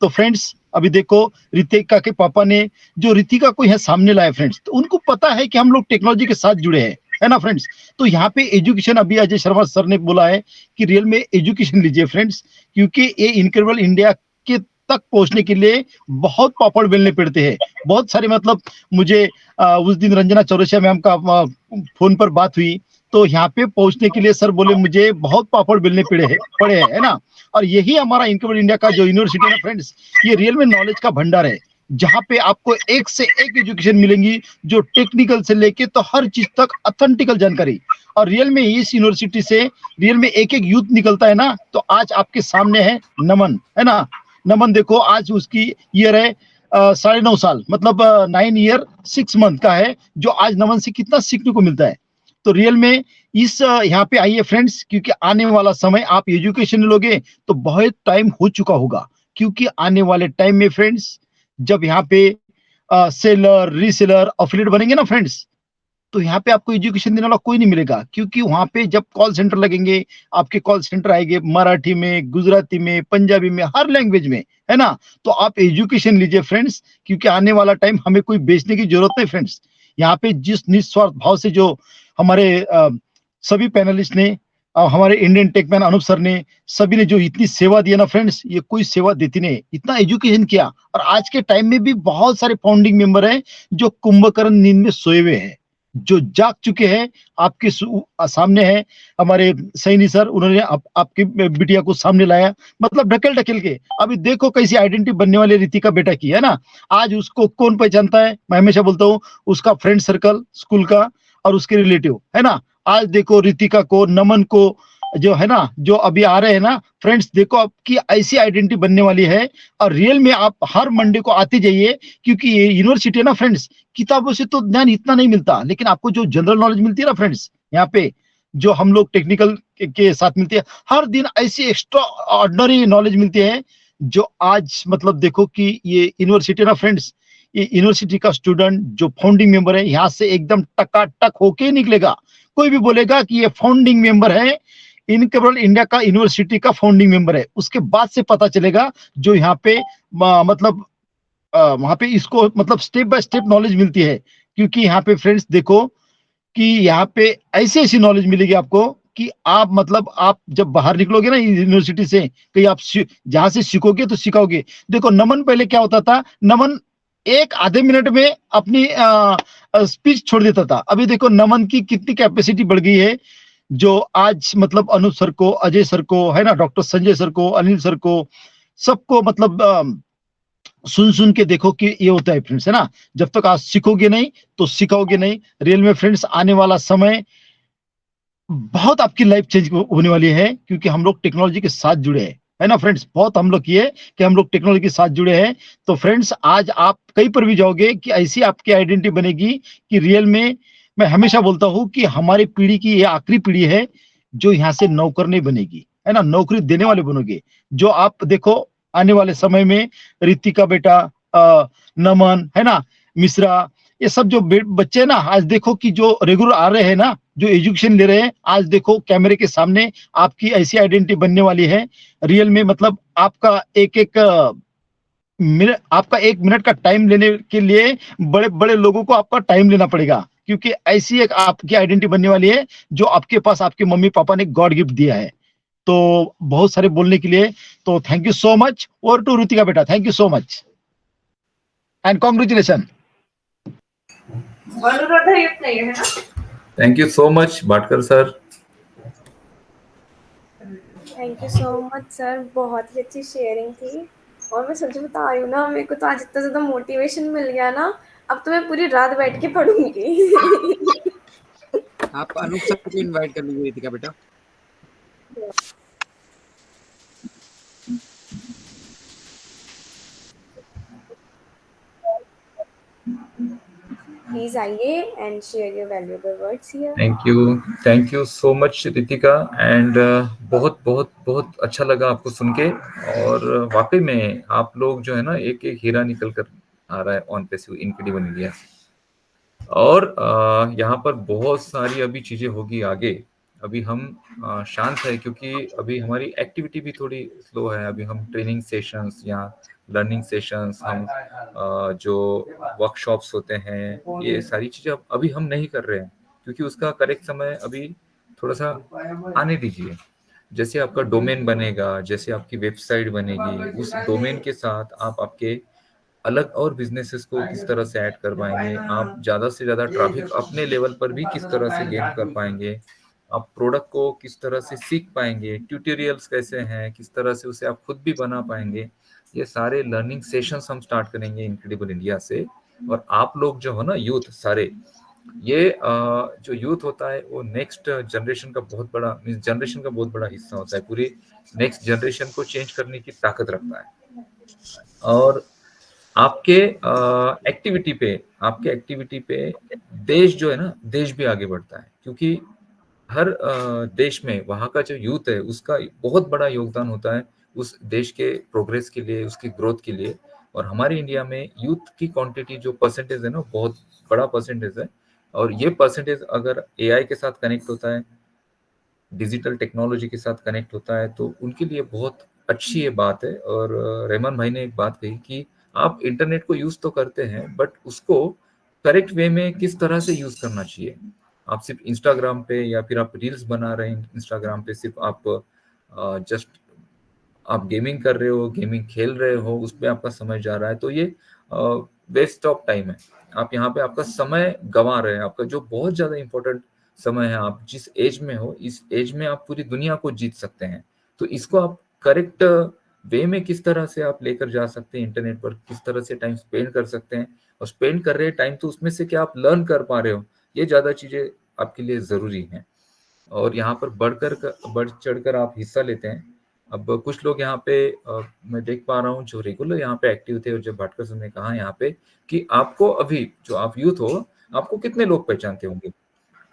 तो फ्रेंड्स अभी देखो रितिका के पापा ने जो रितिका को यहाँ सामने लाया फ्रेंड्स, तो उनको पता है कि हम लोग टेक्नोलॉजी के साथ जुड़े हैं, है ना फ्रेंड्स। तो यहाँ पे एजुकेशन, अभी अजय शर्मा सर ने बोला है कि रियल में एजुकेशन लीजिए फ्रेंड्स, क्योंकि ये इनक्रेडिबल इंडिया के तक पहुंचने के लिए बहुत पापड़ बेलने पड़ते हैं। बहुत सारे मतलब मुझे उस दिन रंजना चौरसिया मैम का फोन पर बात हुई, तो यहाँ पे पहुंचने के लिए सर बोले मुझे बहुत पापड़ बेलने पड़े है ना। और यही हमारा इनक्रेडिबल इंडिया का जो यूनिवर्सिटी है फ्रेंड्स, ये रियल में नॉलेज का भंडार है। जहाँ पे आपको एक से एक एजुकेशन मिलेंगी, जो टेक्निकल से लेके तो हर चीज तक ऑथेंटिकल जानकारी। और रियल में इस यूनिवर्सिटी से रियल में एक एक यूथ निकलता है ना। तो आज आपके सामने है नमन, है ना। नमन देखो आज उसकी ईयर है 9.5 साल, मतलब 9 ईयर 6 मंथ का है, जो आज नमन से कितना सीखने को मिलता है। तो रियल में इस यहाँ पे आइए फ्रेंड्स, क्योंकि आने वाला समय आप एजुकेशन लोगे तो बहुत टाइम हो चुका होगा, क्योंकि आने वाले टाइम में फ्रेंड्स जब यहाँ पे सेलर, रीसेलर, अफिलिएट बनेंगे ना फ्रेंड्स, तो यहाँ पे आपको एजुकेशन देने वाला कोई नहीं मिलेगा, क्योंकि वहां पे जब कॉल सेंटर लगेंगे, आपके कॉल सेंटर आएंगे मराठी में, गुजराती में, पंजाबी में, हर लैंग्वेज में, है ना। तो आप एजुकेशन लीजिए फ्रेंड्स, क्योंकि आने वाला टाइम हमें कोई बेचने की जरूरत नहीं फ्रेंड्स। यहाँ पे जिस निस्वार्थ भाव से जो हमारे सभी पैनलिस्ट ने, हमारे इंडियन टेकमैन अनूप सर ने, सभी ने जो इतनी सेवा दी है ना फ्रेंड्स, ये कोई सेवा देती नहीं, इतना एजुकेशन किया। और आज के टाइम में भी बहुत सारे फाउंडिंग मेंबर हैं जो कुंभकर्ण नींद में सोए हुए हैं, जो जाग चुके हैं। आपके सामने है हमारे सैनी सर, उन्होंने आपकी बिटिया को सामने लाया, मतलब ढकेल ढकेल के। अभी देखो कैसी आइडेंटिटी बनने वाली रितिका बेटा की, है ना। आज उसको कौन पहचानता है, मैं हमेशा बोलता हूँ उसका फ्रेंड सर्कल स्कूल का और उसके रिलेटिव, है ना। आज देखो रितिका को, नमन को, जो है ना, जो अभी आ रहे हैं ना फ्रेंड्स, देखो आपकी ऐसी आइडेंटिटी बनने वाली है। और रियल में आप हर मंडे को आते जाइए, क्योंकि ये यूनिवर्सिटी है ना फ्रेंड्स, किताबों से तो ज्ञान इतना नहीं मिलता, लेकिन आपको जो जनरल नॉलेज मिलती है ना फ्रेंड्स, यहाँ पे जो हम लोग टेक्निकल के साथ मिलती है, हर दिन ऐसी एक्स्ट्रा ऑर्डिनरी नॉलेज मिलती है, जो आज मतलब देखो कि ये यूनिवर्सिटी ना फ्रेंड्स, ये यूनिवर्सिटी का स्टूडेंट जो फाउंडिंग मेंबर है, यहाँ से एकदम टकाटक होके ही निकलेगा। कोई भी बोलेगा कि ये फाउंडिंग मेंबर है, इन केवल इंडिया का यूनिवर्सिटी का फाउंडिंग मेंबर है, उसके बाद से पता चलेगा जो यहाँ पे मतलब वहां पे इसको मतलब स्टेप बाय स्टेप नॉलेज मिलती है। क्योंकि यहाँ पे फ्रेंड्स देखो कि यहाँ पे ऐसी ऐसी नॉलेज मिलेगी आपको कि आप मतलब आप जब बाहर निकलोगे ना यूनिवर्सिटी से, कहीं आप जहां से सीखोगे तो सिखाओगे। देखो नमन पहले क्या होता था, नमन एक आधे मिनट में अपनी स्पीच छोड़ देता था। अभी देखो नमन की कितनी कैपेसिटी बढ़ गई है, जो आज मतलब अनूप सर को, अजय सर को, है ना, डॉक्टर संजय सर को, अनिल सर को, सबको मतलब सुन सुन के देखो कि ये होता है फ्रेंड्स, है ना। जब तक आप सीखोगे नहीं तो सिखाओगे नहीं। रियल में फ्रेंड्स आने वाला समय बहुत आपकी लाइफ चेंज होने वाली है, क्योंकि हम लोग टेक्नोलॉजी के साथ जुड़े हैं, है ना फ्रेंड्स। बहुत हम लोग ये कि हम लोग टेक्नोलॉजी के साथ जुड़े हैं। तो फ्रेंड्स आज आप कहीं पर भी जाओगे कि ऐसी आपकी आइडेंटिटी बनेगी कि रियल में मैं हमेशा बोलता हूं कि हमारी पीढ़ी की ये आखिरी पीढ़ी है जो यहाँ से नौकर नहीं बनेगी, है ना, नौकरी देने वाले बनोगे। जो आप देखो आने वाले समय में रितिका बेटा, नमन, है ना, मिश्रा, ये सब जो बच्चे हैं ना, आज देखो कि जो रेगुलर आ रहे हैं ना, जो एजुकेशन ले रहे हैं, आज देखो कैमरे के सामने आपकी ऐसी आइडेंटिटी बनने वाली है। रियल में मतलब आपका एक मिनट का टाइम लेने के लिए बड़े बड़े लोगों को आपका टाइम लेना पड़ेगा, क्योंकि ऐसी एक आपकी आइडेंटिटी बनने वाली है जो आपके पास आपके मम्मी पापा ने गॉड गिफ्ट दिया है। तो बहुत सारे बोलने के लिए, तो थैंक यू सो मच। और to Ritika beta, thank you so much and congratulation. Thank you so much Bhatkar sir. Thank you so much sir, बहुत ही अच्छी शेयरिंग थी। और मैं सच बता रही हूँ ना, मेरे को तो आज इतना ज्यादा मोटिवेशन मिल गया ना, अब तो मैं पूरी रात बैठ के पढ़ूंगी। आप अनूप सर को इनवाइट कर लीजिए रितिका बेटा। प्लीज आइए and share your valuable words here. Thank you so much Ritika. And बहुत बहुत बहुत अच्छा लगा आपको सुन के। और वाकई में आप लोग जो है ना, एक एक हीरा निकल कर आ रहा है ऑन पैसिव इनक्रेडिबल इंडिया। और यहाँ पर बहुत सारी अभी चीजें होगी आगे। अभी हम शांत है क्योंकि अभी हमारी एक्टिविटी भी थोड़ी स्लो है। अभी हम ट्रेनिंग सेशंस या लर्निंग सेशंस, हम जो वर्कशॉप्स होते हैं, ये सारी चीजें अभी हम नहीं कर रहे हैं, क्योंकि उसका करेक्ट समय अभी थोड़ा सा आने दीजिए। जैसे आपका डोमेन बनेगा, जैसे आपकी वेबसाइट बनेगी, उस डोमेन के साथ आप आपके अलग और बिजनेसेस को किस तरह से ऐड कर पाएंगे, आप ज्यादा से ज्यादा ट्रैफिक अपने लेवल पर भी किस तरह से गेन कर पाएंगे, आप प्रोडक्ट को किस तरह से सीख पाएंगे, ट्यूटोरियल्स कैसे हैं, किस तरह से उसे आप खुद भी बना पाएंगे, ये सारे लर्निंग सेशंस हम स्टार्ट करेंगे इनक्रेडिबल इंडिया से। और आप लोग जो हो ना यूथ सारे, ये जो यूथ होता है वो नेक्स्ट जनरेशन का बहुत बड़ा जनरेशन का बहुत बड़ा हिस्सा होता है, पूरी नेक्स्ट जनरेशन को चेंज करने की ताकत रखता है। और आपके एक्टिविटी पे देश जो है ना, देश भी आगे बढ़ता है, क्योंकि हर देश में वहाँ का जो यूथ है उसका बहुत बड़ा योगदान होता है उस देश के प्रोग्रेस के लिए, उसकी ग्रोथ के लिए। और हमारे इंडिया में यूथ की क्वांटिटी जो परसेंटेज है ना, बहुत बड़ा परसेंटेज है। और ये परसेंटेज अगर एआई के साथ कनेक्ट होता है, डिजिटल टेक्नोलॉजी के साथ कनेक्ट होता है, तो उनके लिए बहुत अच्छी ये बात है। और रहमान भाई ने एक बात कही कि आप इंटरनेट को यूज तो करते हैं, बट उसको करेक्ट वे में किस तरह से यूज करना चाहिए। आप सिर्फ इंस्टाग्राम पे या फिर आप रील्स बना रहे हैं इंस्टाग्राम पे, सिर्फ आप जस्ट आप गेमिंग कर रहे हो, गेमिंग खेल रहे हो, उस पर आपका समय जा रहा है, तो ये वेस्ट ऑफ टाइम है। आप यहाँ पे आपका समय गंवा रहे हैं, आपका जो बहुत ज्यादा इंपॉर्टेंट समय है। आप जिस एज में हो, इस एज में आप पूरी दुनिया को जीत सकते हैं। तो इसको आप करेक्ट वे में किस तरह से आप लेकर जा सकते हैं, इंटरनेट पर किस तरह से टाइम स्पेंड कर सकते हैं, और स्पेंड कर रहे हैं टाइम तो उसमें से क्या आप लर्न कर पा रहे हो, ये ज्यादा चीजें आपके लिए जरूरी हैं। और यहाँ पर बढ़ चढ़कर आप हिस्सा लेते हैं। अब कुछ लोग यहाँ पे मैं देख पा रहा हूँ जो रेगुलर यहाँ पे एक्टिव थे, और जब भाटकर सर ने कहा यहाँ पे कि आपको अभी जो आप यूथ हो, आपको कितने लोग पहचानते होंगे,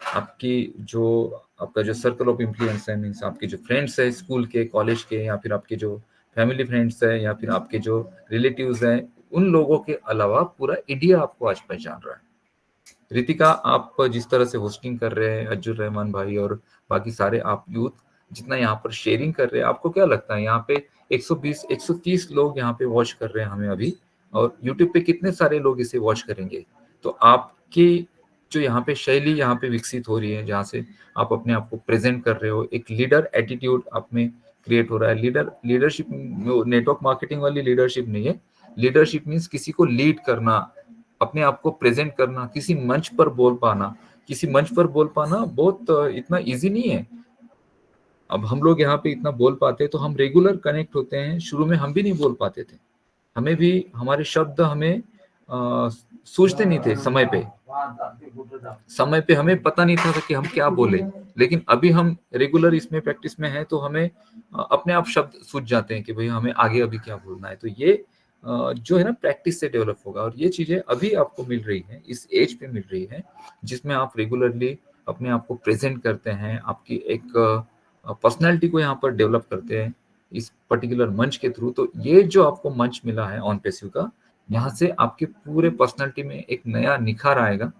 आपका जो सर्कल ऑफ इन्फ्लुएंस है, मीन्स आपके जो फ्रेंड्स है स्कूल के, कॉलेज के, या फिर आपके जो फैमिली फ्रेंड्स है, या फिर आपके जो रिलेटिव्स हैं, उन लोगों के अलावा पूरा इंडिया आपको आज पहचान रहा है। रितिका, आप जिस तरह से होस्टिंग कर रहे हैं, अज्जुर रहमान भाई और बाकी सारे आप यूथ जितना यहाँ पर शेयरिंग कर रहे हैं, आपको क्या लगता है यहाँ पे 120-130 लोग यहाँ पे वॉच कर रहे हैं हमें अभी, और यूट्यूब पे कितने सारे लोग इसे वॉच करेंगे। तो आपकी जो यहाँ पे शैली यहाँ पे विकसित हो रही है, जहाँ से आप अपने आप को प्रेजेंट कर रहे हो, एक लीडर एटीट्यूड आप में क्रिएट हो रहा है। लीडरशिप नेटवर्क मार्केटिंग वाली लीडरशिप नहीं है। लीडरशिप मीन्स किसी को लीड करना, अपने आप को प्रेजेंट करना, किसी मंच पर बोल पाना। किसी मंच पर बोल पाना बहुत इतना इजी नहीं है। अब हम लोग यहाँ पे इतना बोल पाते, तो हम रेगुलर कनेक्ट होते हैं। शुरू में हम भी नहीं बोल पाते थे, हमें भी हमारे शब्द हमें सूझते नहीं थे समय पे हमें पता नहीं था कि हम क्या बोले। लेकिन अभी हम रेगुलर इसमें प्रैक्टिस में हैं, तो हमें अपने आप शब्द सूझ जाते हैं कि भाई हमें आगे अभी क्या बोलना है। तो ये जो है ना, प्रैक्टिस से डेवलप होगा। और ये चीजें अभी आपको मिल रही है, इस एज पे मिल रही है, जिसमें आप रेगुलरली अपने आप को प्रेजेंट करते हैं, आपकी एक पर्सनैलिटी को यहाँ पर डेवलप करते हैं इस पर्टिकुलर मंच के थ्रू। तो ये जो आपको मंच मिला है ऑन पैसिव का, यहाँ से आपके पूरे पर्सनैलिटी में एक नया निखार आएगा।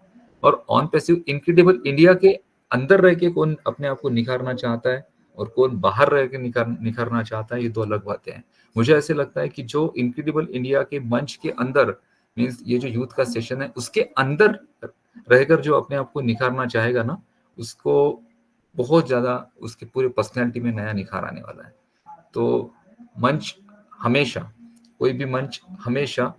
और ऑन पैसिव इनक्रेडिबल इंडिया के अंदर रह के कौन अपने आप को निखारना चाहता है और कौन बाहर रह के निखारना चाहता है, ये दो अलग बातें हैं। मुझे ऐसे लगता है कि जो इनक्रेडिबल इंडिया के मंच के अंदर, मीन्स ये जो यूथ का सेशन है, उसके अंदर रहकर जो अपने आप को निखारना चाहेगा ना, उसको बहुत ज्यादा उसके पूरे पर्सनैलिटी में नया निखार आने वाला है। तो मंच हमेशा, कोई भी मंच हमेशा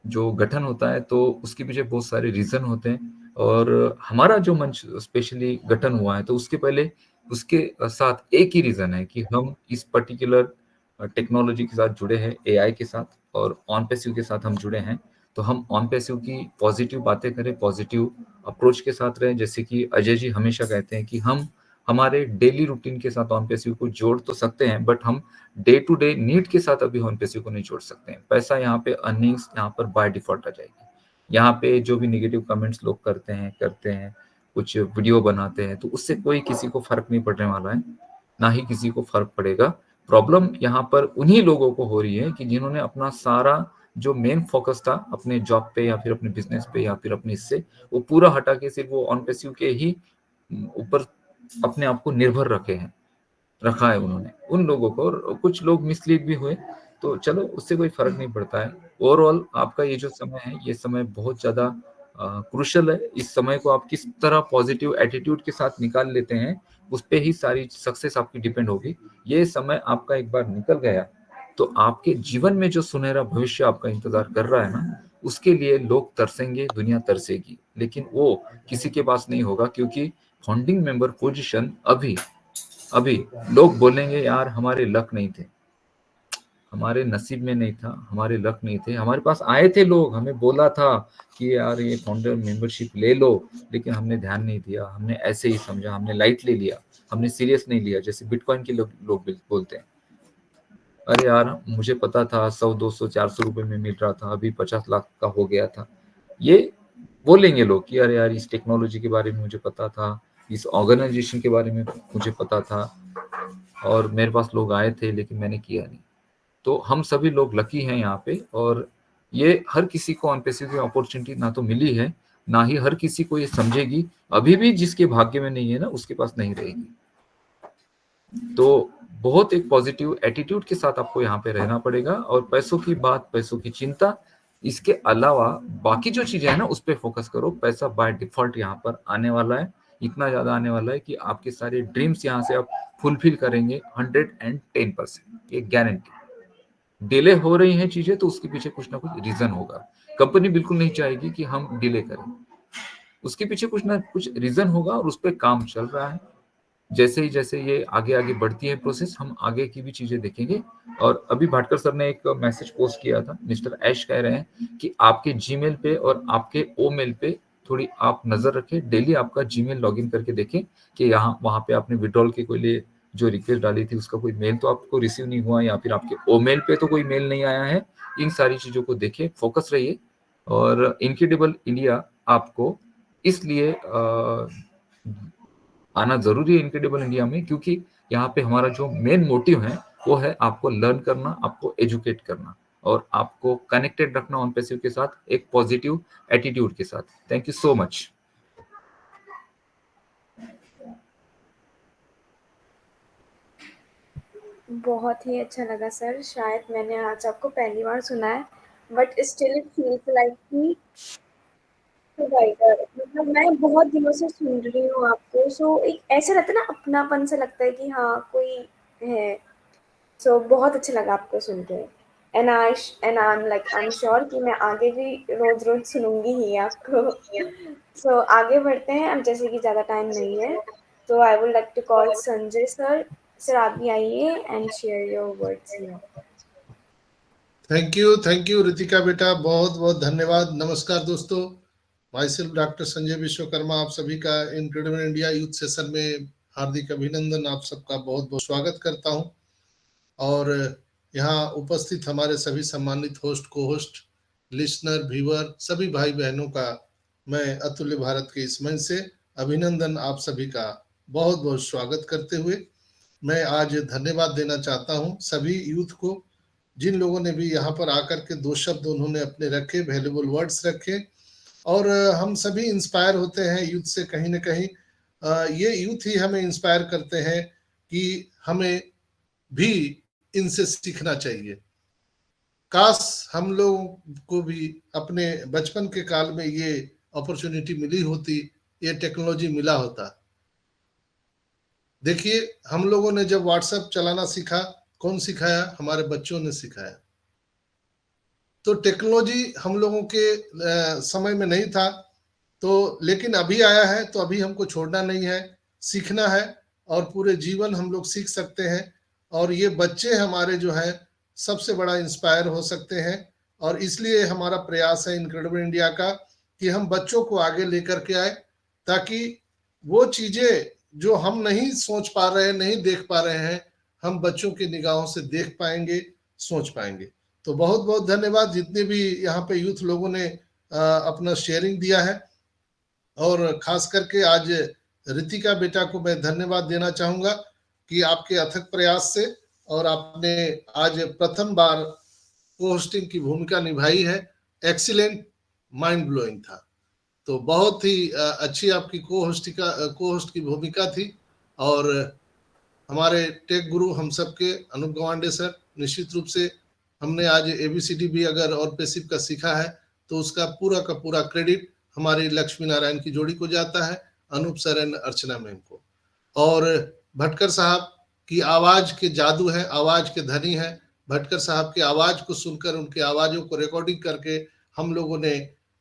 जो गठन होता है, तो उसके पीछे बहुत सारे रीजन होते हैं। और हमारा जो मंच स्पेशली गठन हुआ है, तो उसके पहले उसके साथ एक ही रीजन है कि हम इस पर्टिकुलर टेक्नोलॉजी के साथ जुड़े हैं, एआई के साथ और ऑन पैसिव के साथ हम जुड़े हैं। तो हम ऑन पैसिव की पॉजिटिव बातें करें, पॉजिटिव अप्रोच के साथ रहें। जैसे कि अजय जी हमेशा कहते हैं कि हम हमारे डेली रूटीन के साथ ऑन पैसिव को जोड़ तो सकते हैं, बट हम डे टू डे नीड के साथ अभी ऑन पैसिव को नहीं जोड़ सकते हैं। पैसा यहाँ पे, अर्निंग्स यहाँ पर बाय डिफॉल्ट आ जाएगी। यहाँ पे जो भी नेगेटिव कमेंट्स लोग करते हैं, कुछ वीडियो बनाते हैं, तो उससे कोई किसी को फर्क नहीं पड़ने वाला है, ना ही किसी को फर्क पड़ेगा। प्रॉब्लम यहाँ पर उन्हीं लोगों को हो रही है कि जिन्होंने अपना सारा जो मेन फोकस था अपने जॉब पे या फिर अपने बिजनेस पे या फिर अपने इससे, वो पूरा हटा के सिर्फ वो ऑन पैसिव के ही ऊपर अपने आप को निर्भर रखा है उन्होंने, उन लोगों को। और कुछ लोग मिसलीड भी हुए, तो चलो उससे कोई फर्क नहीं पड़ता है। ओवरऑल आपका ये जो समय है, ये समय बहुत ज्यादा क्रूशल है। इस समय को आप किस तरह पॉजिटिव एटीट्यूड के साथ निकाल लेते हैं, उस पे ही सारी सक्सेस आपकी डिपेंड होगी। ये समय आपका एक बार निकल गया, तो आपके जीवन में जो सुनहरा भविष्य आपका इंतजार कर रहा है ना, उसके लिए लोग तरसेंगे, दुनिया तरसेगी, लेकिन वो किसी के पास नहीं होगा, क्योंकि फाउंडिंग मेंबर पोजीशन अभी लोग बोलेंगे यार हमारे लक नहीं थे, हमारे नसीब में नहीं था, हमारे लक नहीं थे। हमारे पास आए थे लोग, हमें बोला था कि यार ये फाउंडर मेंबरशिप ले लो, लेकिन हमने ध्यान नहीं दिया, हमने ऐसे ही समझा, हमने लाइट ले लिया, हमने सीरियस नहीं लिया। जैसे बिटकॉइन के लोग बोलते हैं, अरे यार मुझे पता था 100 200 400 रुपए में मिल रहा था, अभी 50 लाख का हो गया था। ये बोलेंगे लोग कि अरे यार इस टेक्नोलॉजी के बारे में मुझे पता था, इस ऑर्गेनाइजेशन के बारे में मुझे पता था, और मेरे पास लोग आए थे लेकिन मैंने किया नहीं। तो हम सभी लोग लकी हैं यहाँ पे, और ये हर किसी को ऑनपेसिव की अपॉर्चुनिटी ना तो मिली है, ना ही हर किसी को ये समझेगी। अभी भी जिसके भाग्य में नहीं है ना, उसके पास नहीं रहेगी। तो बहुत एक पॉजिटिव एटीट्यूड के साथ आपको यहाँ पे रहना पड़ेगा, और पैसों की बात, पैसों की चिंता, इसके अलावा बाकी जो चीजें है ना उस पर फोकस करो। पैसा बाय डिफॉल्ट यहाँ पर आने वाला है, इतना ज्यादा आने वाला है कि आपके सारे ड्रीम्स यहाँ से आप फुलफिल करेंगे 110%, ये गारंटी। डिले हो रही हैं चीजें तो उसके पीछे कुछ ना कुछ रीजन होगा। कंपनी बिल्कुल नहीं चाहेगी कि हम डिले करें, उसके पीछे कुछ ना कुछ रीजन होगा, और उस पर काम चल रहा है। जैसे ये आगे आगे बढ़ती है प्रोसेस, हम आगे की भी चीजें देखेंगे। और अभी भाटकर सर ने एक मैसेज पोस्ट किया था, मिस्टर ऐश कह रहे हैं कि आपके जीमेल पे और आपके ओमेल पे थोड़ी आप नजर रखें, डेली आपका जीमेल लॉगिन करके देखें कि यहाँ वहां पे आपने विड्रॉल के कोई लिए जो रिक्वेस्ट डाली थी उसका कोई मेल तो आपको रिसीव नहीं हुआ, या फिर आपके ओमेल पे तो कोई मेल नहीं आया है। इन सारी चीजों को देखें, फोकस रहिए। और इनक्रेडिबल इंडिया आपको इसलिए आना जरूरी है इनक्रेडिबल इंडिया में, क्योंकि यहाँ पे हमारा जो मेन मोटिव है वो है आपको लर्न करना, आपको एजुकेट करना, और आपको कनेक्टेड रखना ऑन पैसिव के साथ, एक पॉजिटिव एटीट्यूड के साथ। Thank you so much. बहुत ही अच्छा लगा सर, शायद मैंने आज आपको पहली बार सुना है, but still it feels like कि प्रोवाइडर, मतलब मैं बहुत दिनों से सुन रही हूँ आपको, सो एक ऐसा रहता है ना, अपनापन से लगता है कि हाँ कोई है। सो बहुत अच्छा लगा आपको सुन के, एंड आई एम श्योर कि मैं आगे भी रोज रोज सुनूंगी ही आपको। सो आगे बढ़ते हैं अब, जैसे कि ज़्यादा टाइम नहीं है, तो I would like to call Sanjay sir. Sir आप भी आइए and share your words here. Thank you Ritika बेटा, बहुत बहुत धन्यवाद। नमस्कार दोस्तों, myself doctor Sanjay Vishwakarma, आप सभी का इनक्रेडिबल इंडिया यूथ सेशन में हार्दिक अभिनंदन, आप सबका बहुत बहुत स्वागत करता हूं। और यहाँ उपस्थित हमारे सभी सम्मानित होस्ट, को होस्ट, लिसनर, व्यूअर, सभी भाई बहनों का मैं अतुल्य भारत के इस मंच से अभिनंदन, आप सभी का बहुत बहुत स्वागत करते हुए मैं आज धन्यवाद देना चाहता हूं सभी यूथ को, जिन लोगों ने भी यहाँ पर आकर के 2 शब्द उन्होंने अपने रखे, वैल्यूएबल वर्ड्स रखे। और हम सभी इंस्पायर होते हैं यूथ से, कहीं ना कहीं ये यूथ ही हमें इंस्पायर करते हैं कि हमें भी इनसे सीखना चाहिए। काश हम लोगों को भी अपने बचपन के काल में ये अपॉर्चुनिटी मिली होती, ये टेक्नोलॉजी मिला होता। देखिए, हम लोगों ने जब व्हाट्सएप चलाना सीखा, कौन सिखाया? हमारे बच्चों ने सिखाया। तो टेक्नोलॉजी हम लोगों के समय में नहीं था, तो लेकिन अभी आया है, तो अभी हमको छोड़ना नहीं है, सीखना है, और पूरे जीवन हम लोग सीख सकते हैं। और ये बच्चे हमारे जो है सबसे बड़ा इंस्पायर हो सकते हैं, और इसलिए हमारा प्रयास है इनक्रेडिबल इंडिया का कि हम बच्चों को आगे लेकर के आए, ताकि वो चीजें जो हम नहीं सोच पा रहे हैं, नहीं देख पा रहे हैं, हम बच्चों की निगाहों से देख पाएंगे, सोच पाएंगे। तो बहुत बहुत धन्यवाद जितने भी यहाँ पे यूथ लोगों ने अपना शेयरिंग दिया है। और खास करके आज रितिका बेटा को मैं धन्यवाद देना चाहूंगा कि आपके अथक प्रयास से, और आपने आज प्रथम बार को-होस्टिंग की भूमिका निभाई है। एक्सीलेंट, माइंड ब्लोइंग था। तो बहुत ही अच्छी आपकी को-होस्ट की भूमिका थी। और हमारे टेक गुरु हम सबके अनूप गवांडे सर, निश्चित रूप से हमने आज ABCD भी अगर और पैसिव का सीखा है, तो उसका का पूरा क्रेडिट हमारी लक्ष्मी नारायण की जोड़ी को जाता है, Anoop sir and Archana ma'am को। और भटकर साहब की आवाज के जादू है, आवाज के धनी है। भटकर साहब की आवाज को सुनकर, उनकी आवाजों को रिकॉर्डिंग करके हम लोगों ने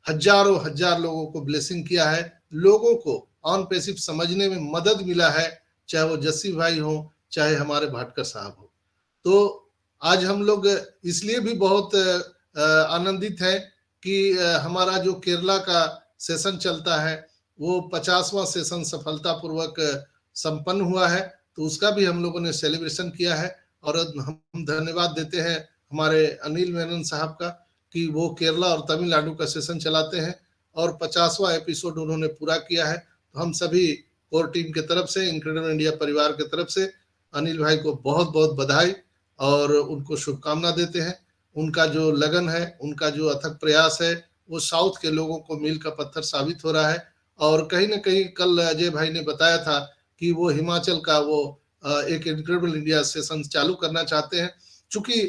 हजार लोगों को ब्लेसिंग किया है। लोगों को ऑन पैसिव समझने में मदद मिला है, चाहे वो जस्सी भाई हो, चाहे हमारे भटकर साहब हो। तो आज हम लोग इसलिए भी बहुत आनंदित हैं कि हमारा जो केरला का सेशन चलता है वो 50वां सेशन सफलतापूर्वक संपन्न हुआ है, तो उसका भी हम लोगों ने सेलिब्रेशन किया है। और हम धन्यवाद देते हैं हमारे अनिल मेनन साहब का कि वो केरला और तमिलनाडु का सेशन चलाते हैं और 50वां एपिसोड उन्होंने पूरा किया है। तो हम सभी कोर टीम के तरफ से, इनक्रेडिबल इंडिया परिवार के तरफ से अनिल भाई को बहुत बहुत बधाई और उनको शुभकामना देते हैं। उनका जो लगन है, उनका जो अथक प्रयास है, वो साउथ के लोगों को मील का पत्थर साबित हो रहा है। और कहीं ना कहीं कल अजय भाई ने बताया था कि वो हिमाचल का वो एक इनक्रेडिबल इंडिया सेशन चालू करना चाहते हैं। चूंकि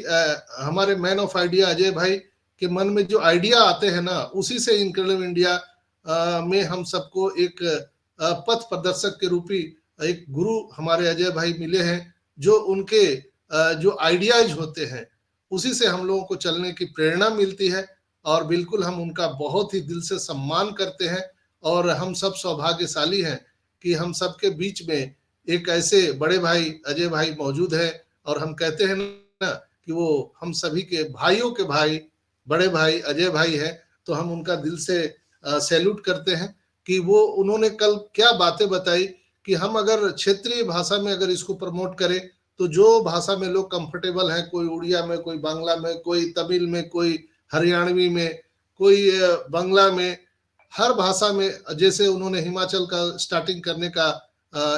हमारे मैन ऑफ आइडिया अजय भाई के मन में जो आइडिया आते हैं ना, उसी से इनक्रेडिबल इंडिया में हम सबको एक पथ प्रदर्शक के रूपी एक गुरु हमारे अजय भाई मिले हैं, जो उनके जो आइडियाज होते हैं उसी से हम लोगों को चलने की प्रेरणा मिलती है। और बिल्कुल हम उनका बहुत ही दिल से सम्मान करते हैं और हम सब सौभाग्यशाली हैं कि हम सबके बीच में एक ऐसे बड़े भाई अजय भाई मौजूद है। और हम कहते हैं ना कि वो हम सभी के भाइयों के भाई बड़े भाई अजय भाई हैं, तो हम उनका दिल से सैल्यूट करते हैं कि वो उन्होंने कल क्या बातें बताई कि हम अगर क्षेत्रीय भाषा में अगर इसको प्रमोट करें तो जो भाषा में लोग कंफर्टेबल हैं, कोई उड़िया में, कोई बांग्ला में, कोई तमिल में, कोई हरियाणवी में, कोई बंगला में, हर भाषा में, जैसे उन्होंने हिमाचल का स्टार्टिंग करने का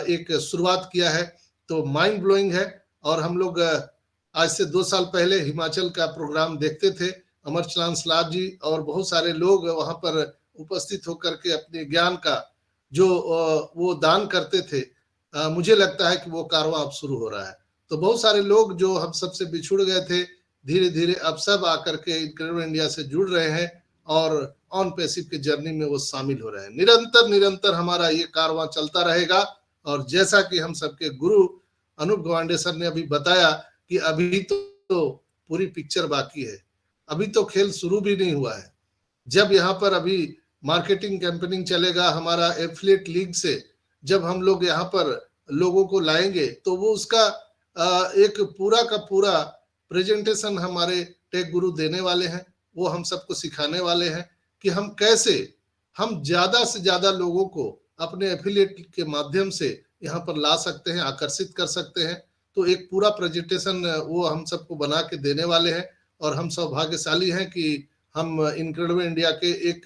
एक शुरुआत किया है, तो माइंड ब्लोइंग है। और हम लोग आज से 2 साल पहले हिमाचल का प्रोग्राम देखते थे, अमरचलान सलाब जी और बहुत सारे लोग वहां पर उपस्थित होकर के अपने ज्ञान का जो वो दान करते थे। मुझे लगता है कि वो कारवां अब शुरू हो रहा है। तो बहुत सारे लोग जो हम सबसे बिछुड़ गए थे, धीरे धीरे अब सब आकर के इनक्रेडिबल इंडिया से जुड़ रहे हैं और ऑन पैसिव के जर्नी में वो शामिल हो रहे हैं। निरंतर हमारा ये कारवां चलता रहेगा। और जैसा कि हम सबके गुरु अनूप गवांडे सर ने अभी बताया कि अभी तो पूरी पिक्चर बाकी है, अभी तो खेल शुरू भी नहीं हुआ है। जब यहाँ पर अभी मार्केटिंग कैंपेनिंग चलेगा हमारा एफिलिएट लीग से, जब हम लोग यहाँ पर लोगों को लाएंगे तो वो उसका एक पूरा का पूरा प्रेजेंटेशन हमारे टेक गुरु देने वाले हैं। वो हम सबको सिखाने वाले हैं कि हम कैसे हम ज्यादा से ज्यादा लोगों को अपने एफिलिएट के माध्यम से यहाँ पर ला सकते हैं, आकर्षित कर सकते हैं। तो एक पूरा प्रेजेंटेशन वो हम सबको बना के देने वाले हैं। और हम सौभाग्यशाली हैं कि हम इनक्रेडिबल इंडिया के एक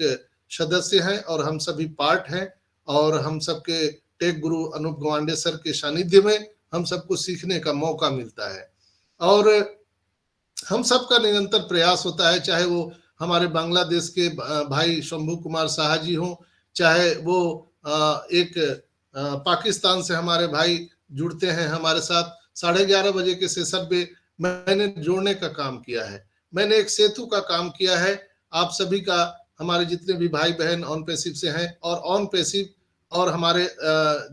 सदस्य हैं और हम सभी पार्ट हैं। और हम सबके टेक गुरु अनूप गवांडे सर के सानिध्य में हम सबको सीखने का मौका मिलता है। और हम सबका निरंतर प्रयास होता है, चाहे वो हमारे बांग्लादेश के भाई शंभू कुमार साहा जी हों, चाहे वो एक पाकिस्तान से हमारे भाई जुड़ते हैं हमारे साथ। 11:30 बजे के सेशन पे मैंने जोड़ने का काम किया है, मैंने एक सेतु का काम किया है आप सभी का, हमारे जितने भी भाई बहन ऑन पैसिव से हैं और ऑन पैसिव और हमारे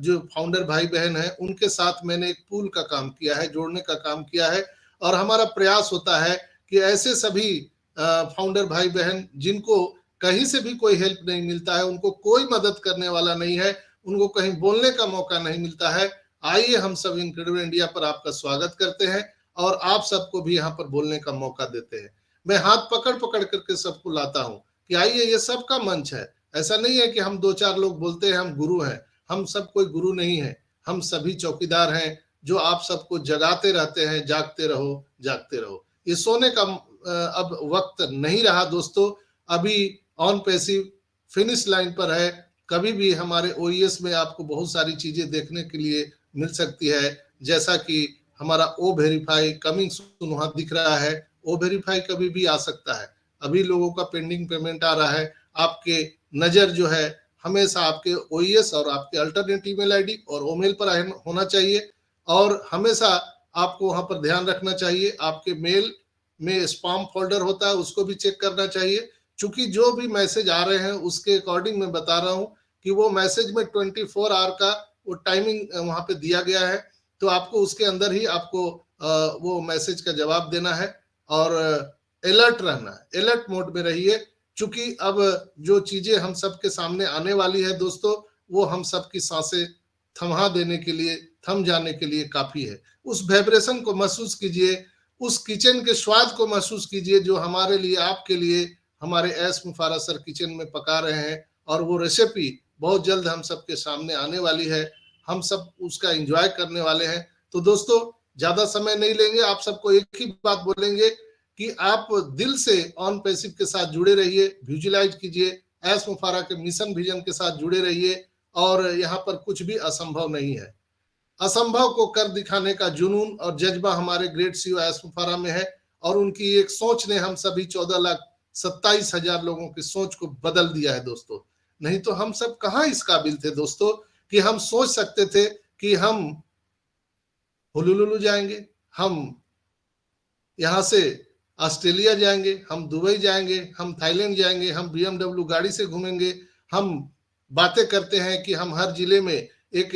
जो फाउंडर भाई बहन हैं उनके साथ मैंने एक पूल का काम किया है, जोड़ने का काम किया है। और हमारा प्रयास होता है कि ऐसे सभी फाउंडर भाई बहन जिनको कहीं से भी कोई हेल्प नहीं मिलता है, उनको कोई मदद करने वाला नहीं है, उनको कहीं बोलने का मौका नहीं मिलता है, आइए हम सब इनक्रेडिबल इंडिया पर आपका स्वागत करते हैं और आप सबको भी यहाँ पर बोलने का मौका देते हैं। मैं हाथ पकड़ पकड़ करके सबको लाता हूँ कि आइए, ये सबका मंच है। ऐसा नहीं है कि हम 2-4 लोग बोलते हैं हम गुरु हैं, हम सब कोई गुरु नहीं है, हम सभी चौकीदार हैं जो आप सबको जगाते रहते हैं, जागते रहो जागते रहो। ये सोने का अब वक्त नहीं रहा दोस्तों, अभी ऑन पैसिव फिनिश लाइन पर है। कभी भी हमारे ओईएस में आपको बहुत सारी चीजें देखने के लिए मिल सकती है, जैसा कि हमारा ओ वेरीफाई कमिंग सून वहां दिख रहा है। ओ वेरीफाई कभी भी आ सकता है, अभी लोगों का पेंडिंग पेमेंट आ रहा है। आपके नजर जो है हमेशा आपके ओईएस और आपके अल्टरनेट ईमेल आईडी और ओमेल पर होना चाहिए। और हमेशा आपको वहां पर ध्यान रखना चाहिए, आपके मेल में स्पैम फोल्डर होता है उसको भी चेक करना चाहिए। चूंकि जो भी मैसेज आ रहे हैं उसके अकॉर्डिंग मैं बता रहा हूं कि वो मैसेज में 24 आवर का वो टाइमिंग वहां पे दिया गया है, तो आपको उसके अंदर ही आपको वो मैसेज का जवाब देना है और अलर्ट रहना है, अलर्ट मोड में रहिए। चूंकि अब जो चीजें हम सबके सामने आने वाली है दोस्तों, वो हम सबकी सांसें थमा देने के लिए, थम जाने के लिए काफी है। उस वाइब्रेशन को महसूस कीजिए, उस किचन के स्वाद को महसूस कीजिए जो हमारे लिए, आपके लिए हमारे एस मुफारा सर किचन में पका रहे हैं। और वो रेसिपी बहुत जल्द हम सबके सामने आने वाली है, हम सब उसका एंजॉय करने वाले हैं। तो दोस्तों ज्यादा समय नहीं लेंगे, आप सबको एक ही बात बोलेंगे कि आप दिल से ऑन पैसिव के साथ जुड़े रहिए, विजुलाइज कीजिए, एस मुफारा के मिशन विजन के साथ जुड़े रहिए। और यहाँ पर कुछ भी असंभव नहीं है। असंभव को कर दिखाने का जुनून और जज्बा हमारे ग्रेट सीईओ एस मुफारा में है, और उनकी एक सोच ने हम सभी 14,27,000 लोगों की सोच को बदल दिया है दोस्तों। नहीं तो हम सब कहाँ इस काबिल थे दोस्तों कि हम सोच सकते थे कि हम हुलुलुलु जाएंगे, हम यहाँ से ऑस्ट्रेलिया जाएंगे, हम दुबई जाएंगे, हम थाईलैंड जाएंगे, हम BMW गाड़ी से घूमेंगे। हम बातें करते हैं कि हम हर जिले में एक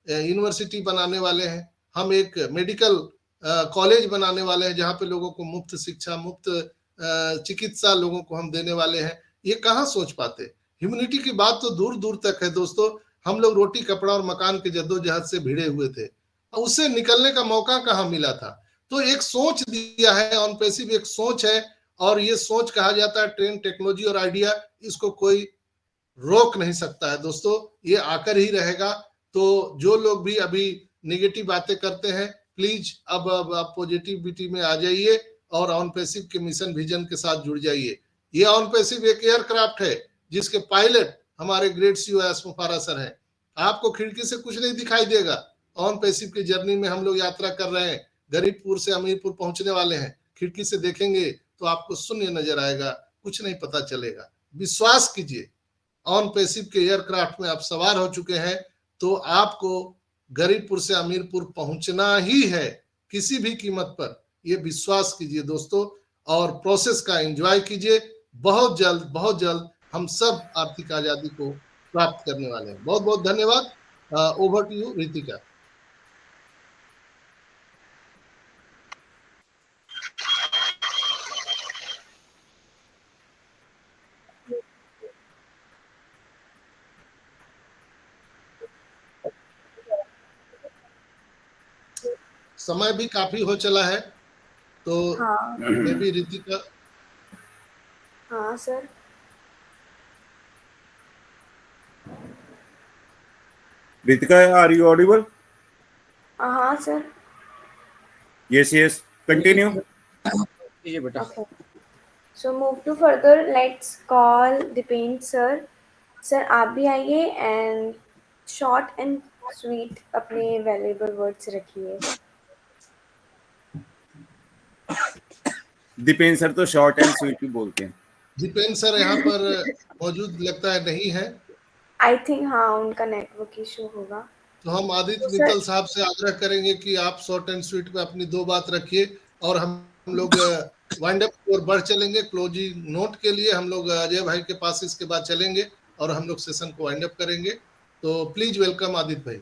यूनिवर्सिटी बनाने वाले हैं, हम एक मेडिकल कॉलेज बनाने वाले हैं जहाँ पे लोगों को मुफ्त शिक्षा, मुफ्त चिकित्सा लोगों को हम देने वाले हैं। ये कहाँ सोच पाते। ह्यूमैनिटी की बात तो दूर दूर तक है दोस्तों। हम लोग रोटी कपड़ा और मकान के जद्दोजहद से भिड़े हुए थे, उससे निकलने का मौका कहाँ मिला था। तो एक सोच दिया है, ऑन पैसिव एक सोच है, और ये सोच कहा जाता है ट्रेंड, टेक्नोलॉजी और आइडिया। इसको कोई रोक नहीं सकता है दोस्तों, ये आकर ही रहेगा। तो जो लोग भी अभी नेगेटिव बातें करते हैं, प्लीज अब आप पॉजिटिविटी में आ जाइए और ऑन पैसिव के मिशन विजन के साथ जुड़ जाइए। ये ऑन पैसिव एक एयरक्राफ्ट है जिसके पायलट हमारे great CEO S Mufara sir हैं। आपको खिड़की से कुछ नहीं दिखाई देगा। ऑन पैसिव की जर्नी में हम लोग यात्रा कर रहे हैं, गरीबपुर से अमीरपुर पहुंचने वाले हैं। खिड़की से देखेंगे तो आपको शून्य नजर आएगा, कुछ नहीं पता चलेगा। विश्वास कीजिए, ऑन पैसिव के एयरक्राफ्ट में आप सवार हो चुके हैं, तो आपको गरीबपुर से अमीरपुर पहुंचना ही है किसी भी कीमत पर। ये विश्वास कीजिए दोस्तों, और प्रोसेस का एंजॉय कीजिए। बहुत जल्द हम सब आर्थिक आजादी को प्राप्त करने वाले हैं। बहुत बहुत धन्यवाद। Over to you Ritika. समय भी काफी हो चला है, तो हाँ मैं भी रितिका। हाँ sir. Ritika, are you audible? हाँ sir. Yes. Continue. Okay. So move to further. Let's call Dipen sir. Sir आप भी आइए एंड शॉर्ट एंड स्वीट अपने वैल्यूएबल वर्ड्स रखिए। दीपेन सर तो शॉर्ट एंड स्वीट ही बोलते हैं। दीपेन सर यहाँ पर मौजूद लगता है नहीं है। आई थिंक हाँ उनका नेटवर्क इशू होगा। तो हम आदित्य मित्तल साहब से आग्रह करेंगे कि आप शॉर्ट एंड स्वीट पे अपनी 2 बात रखिए, और हम लोग वाइंड अप की ओर बढ़ चलेंगे। क्लोजिंग नोट के लिए हम लोग अजय भाई के पास इसके बाद चलेंगे और हम लोग सेशन को वाइंड अप करेंगे। तो प्लीज वेलकम आदित्य भाई।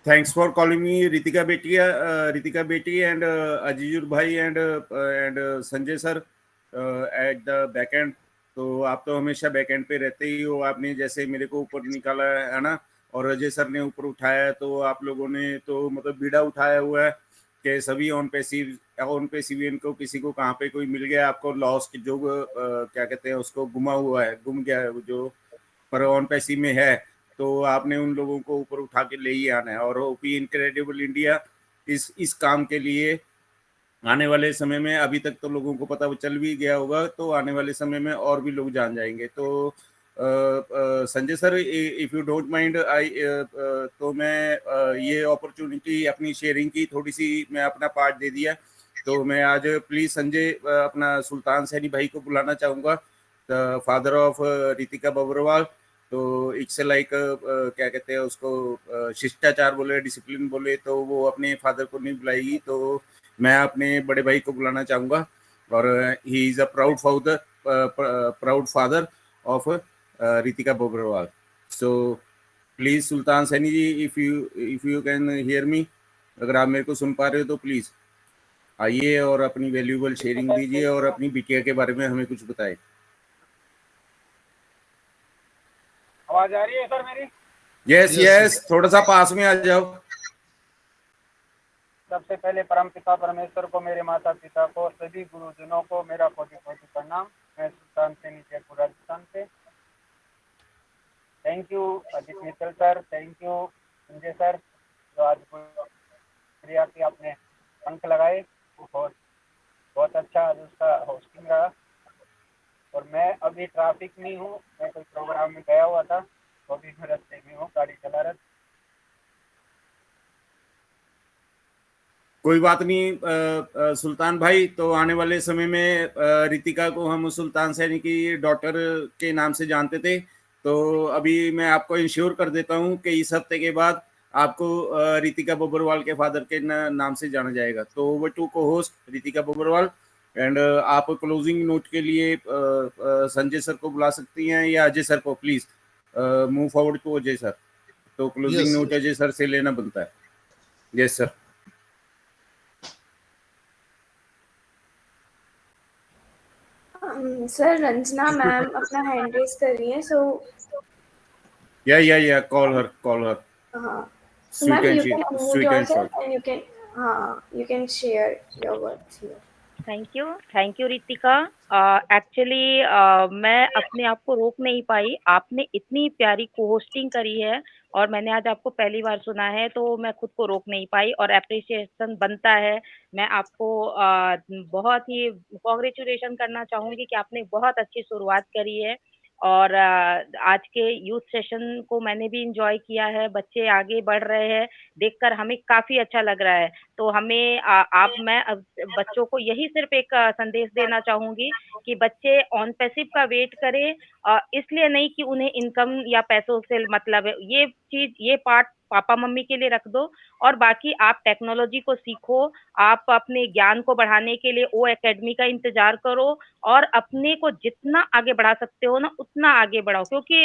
Thanks for calling me Ritika Beti and Ajizur Bhai and Sanjay sir at the back end। तो आप तो हमेशा बैक एंड पे रहते ही हो। आपने जैसे मेरे को ऊपर निकाला है ना, और अजय सर ने ऊपर उठाया, तो आप लोगों ने तो मतलब बीड़ा उठाया हुआ है कि सभी ऑन पैसिव को किसी को कहाँ पे कोई मिल गया आपको लॉस की, जो क्या कहते हैं उसको, गुम गया है जो, पर ऑन पैसिव में है, तो आपने उन लोगों को ऊपर उठा के ले ही आना है। और ओपी इनक्रेडिबल इंडिया इस काम के लिए आने वाले समय में, अभी तक तो लोगों को पता चल भी गया होगा, तो आने वाले समय में और भी लोग जान जाएंगे। तो Sanjay sir, if you don't mind, तो मैं ये अपॉर्चुनिटी अपनी शेयरिंग की थोड़ी सी मैं अपना पार्ट दे दिया, तो मैं आज प्लीज संजय अपना सुल्तान सैनी भाई को बुलाना चाहूँगा, द फादर ऑफ रितिका बब्रवाल। तो इट्स लाइक क्या कहते हैं उसको, शिष्टाचार बोले, डिसिप्लिन बोले, तो वो अपने फादर को नहीं बुलाएगी, तो मैं अपने बड़े भाई को बुलाना चाहूँगा। और he is a proud father of Ritika Babrwal. So please Sultan Saini ji, if you can hear me, अगर आप मेरे को सुन पा रहे हो तो प्लीज आइए और अपनी वैल्यूएबल शेयरिंग दीजिए और अपनी बिटिया के बारे में हमें कुछ बताएं। आवाज आ रही है सर मेरी? यस, थोड़ा सा पास में आ जाओ। सबसे पहले परमपिता परमेश्वर को, मेरे माता पिता को, सभी गुरुजनों को मेरा कोटि कोटि प्रणाम। मैं सुल्तान से जयपुर राजस्थान से। Thank you Ajit Mittal sir, thank you Sanjay sir, जो आज प्रिया की आपने अंक लगाए, बहुत अच्छा आज उसका होस्टिंग रहा। और मैं अभी ट्रैफिक में हूँ, मैं कोई प्रोग्राम में गया हुआ था, तो अभी मैं रास्ते में हूँ, गाड़ी चला रहा। कोई बात नहीं सुल्तान भाई, तो आने वाले समय में रितिका को हम सुल्तान सैनी की डॉटर के नाम से जानते थे, तो अभी मैं आपको इंश्योर कर देता हूं कि इस हफ्ते के बाद आपको रितिका बब्बरवाल के फादर के नाम से जाना जाएगा। तो ओवर टू को होस्ट रितिका बब्बरवाल, एंड आप क्लोजिंग नोट के लिए संजय सर को बुला सकती हैं या अजय सर को। Please move forward to Ajay sir. तो क्लोजिंग नोट अजय सर से लेना बनता है। Yes sir. Sir Ranjana ma'am अपना हैंड रेज कर रही है, सो या कॉल हर हाँ, so Sweet ma'am, and you sweet, can unmute sweet and yourself short. and you can share your words here. Thank you Ritika. Actually मैं अपने आप को रोक नहीं पाई, आपने इतनी प्यारी को होस्टिंग करी है और मैंने आज आपको पहली बार सुना है, तो मैं खुद को रोक नहीं पाई और अप्रिसिएशन बनता है। मैं आपको बहुत ही कॉन्ग्रेचुलेशन करना चाहूंगी कि आपने बहुत अच्छी शुरुआत करी है और आज के यूथ सेशन को मैंने भी एंजॉय किया है। बच्चे आगे बढ़ रहे हैं, देखकर हमें काफी अच्छा लग रहा है। तो हमें मैं अब बच्चों को यही सिर्फ एक संदेश देना चाहूंगी कि बच्चे ऑन पैसिव का वेट करें, इसलिए नहीं कि उन्हें इनकम या पैसों से मतलब है। ये पार्ट पापा मम्मी के लिए रख दो और बाकी आप टेक्नोलॉजी को सीखो। आप अपने ज्ञान को बढ़ाने के लिए ओ एकेडमी का इंतजार करो और अपने को जितना आगे बढ़ा सकते हो ना उतना आगे बढ़ाओ, क्योंकि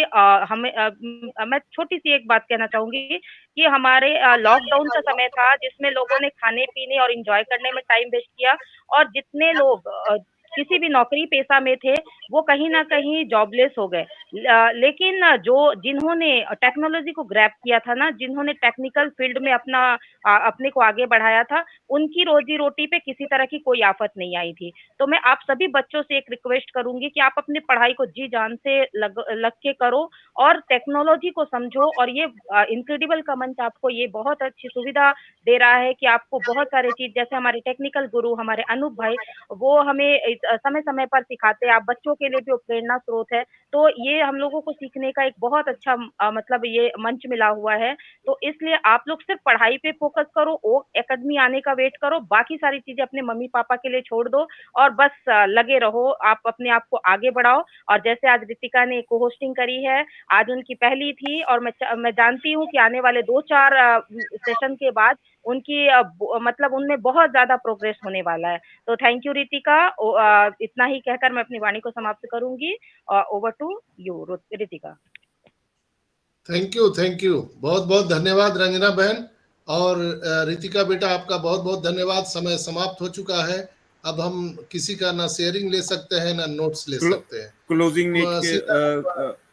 मैं छोटी सी एक बात कहना चाहूंगी कि हमारे लॉकडाउन का समय था जिसमें लोगों ने खाने पीने और एंजॉय करने में टाइम वेस्ट किया और जितने लोग किसी भी नौकरी पेशा में थे वो कहीं ना कहीं जॉबलेस हो गए। लेकिन जिन्होंने टेक्नोलॉजी को ग्रैब किया था ना, जिन्होंने टेक्निकल फील्ड में अपने को आगे बढ़ाया था, उनकी रोजी रोटी पे किसी तरह की कोई आफत नहीं आई थी। तो मैं आप सभी बच्चों से एक रिक्वेस्ट करूंगी कि आप अपनी पढ़ाई को जी जान से लग के करो और टेक्नोलॉजी को समझो। और ये इनक्रेडिबल का मंच आपको ये बहुत अच्छी सुविधा दे रहा है कि आपको बहुत सारी चीज, जैसे हमारे टेक्निकल गुरु हमारे अनूप भाई, वो हमें समय समय पर सिखाते हैं। आप बच्चों के लिए भी प्रेरणा स्रोत है। तो ये हम लोगों को सीखने का एक बहुत अच्छा मतलब ये मंच मिला हुआ है। तो इसलिए आप लोग सिर्फ पढ़ाई पे फोकस करो, ओ एकेडमी आने का वेट करो, बाकी सारी चीजें अपने मम्मी पापा के लिए छोड़ दो और बस लगे रहो, आप अपने आप को आगे बढ़ाओ। और जैसे आज रितिका ने को होस्टिंग करी है, आज उनकी पहली थी और मैं जानती हूँ कि आने वाले 2-4 सेशन के बाद उनकी मतलब उनमें बहुत ज्यादा प्रोग्रेस होने वाला है। तो थैंक यू रितिका। इतना ही कहकर मैं अपनी वाणी को समाप्त करूंगी। Over to you Ritika. Thank you, बहुत बहुत धन्यवाद रंजना बहन। और रितिका बेटा आपका बहुत बहुत धन्यवाद। समय समाप्त हो चुका है, अब हम किसी का ना शेयरिंग ले सकते हैं ना नोट्स ले सकते हैं। क्लोजिंग नोट के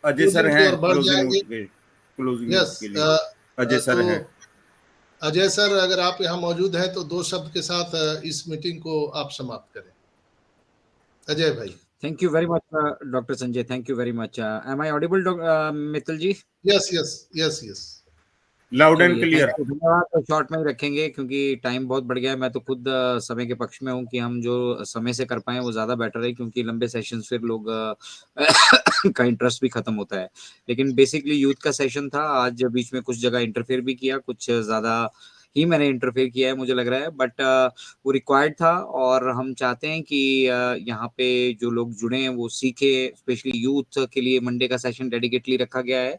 अजय सर हैं। क्लोजिंग नोट के लिए अजय सर हैं। अजय सर, अगर आप यहाँ मौजूद हैं तो 2 शब्द के साथ इस मीटिंग को आप समाप्त करें। अजय भाई। Thank you very much, Dr. Sanjay. Thank you very much. Am I audible, Mittal ji? Yes. Loud and clear. धन्यवाद। तो शॉर्ट में ही रखेंगे क्योंकि टाइम बहुत बढ़ गया है। मैं तो खुद समय के पक्ष में हूँ कि हम जो समय से कर पाए वो ज्यादा बेटर है, क्योंकि लंबे सेशन फिर लोग का इंटरेस्ट भी खत्म होता है। लेकिन बेसिकली यूथ का सेशन था आज, बीच में कुछ जगह इंटरफेयर भी किया, कुछ ज्यादा ही मैंने इंटरफेयर किया है मुझे लग रहा है, बट वो रिक्वायर्ड था और हम चाहते हैं कि यहाँ पे जो लोग जुड़े हैं वो सीखे। स्पेशली यूथ के लिए मंडे का सेशन डेडिकेटली रखा गया है।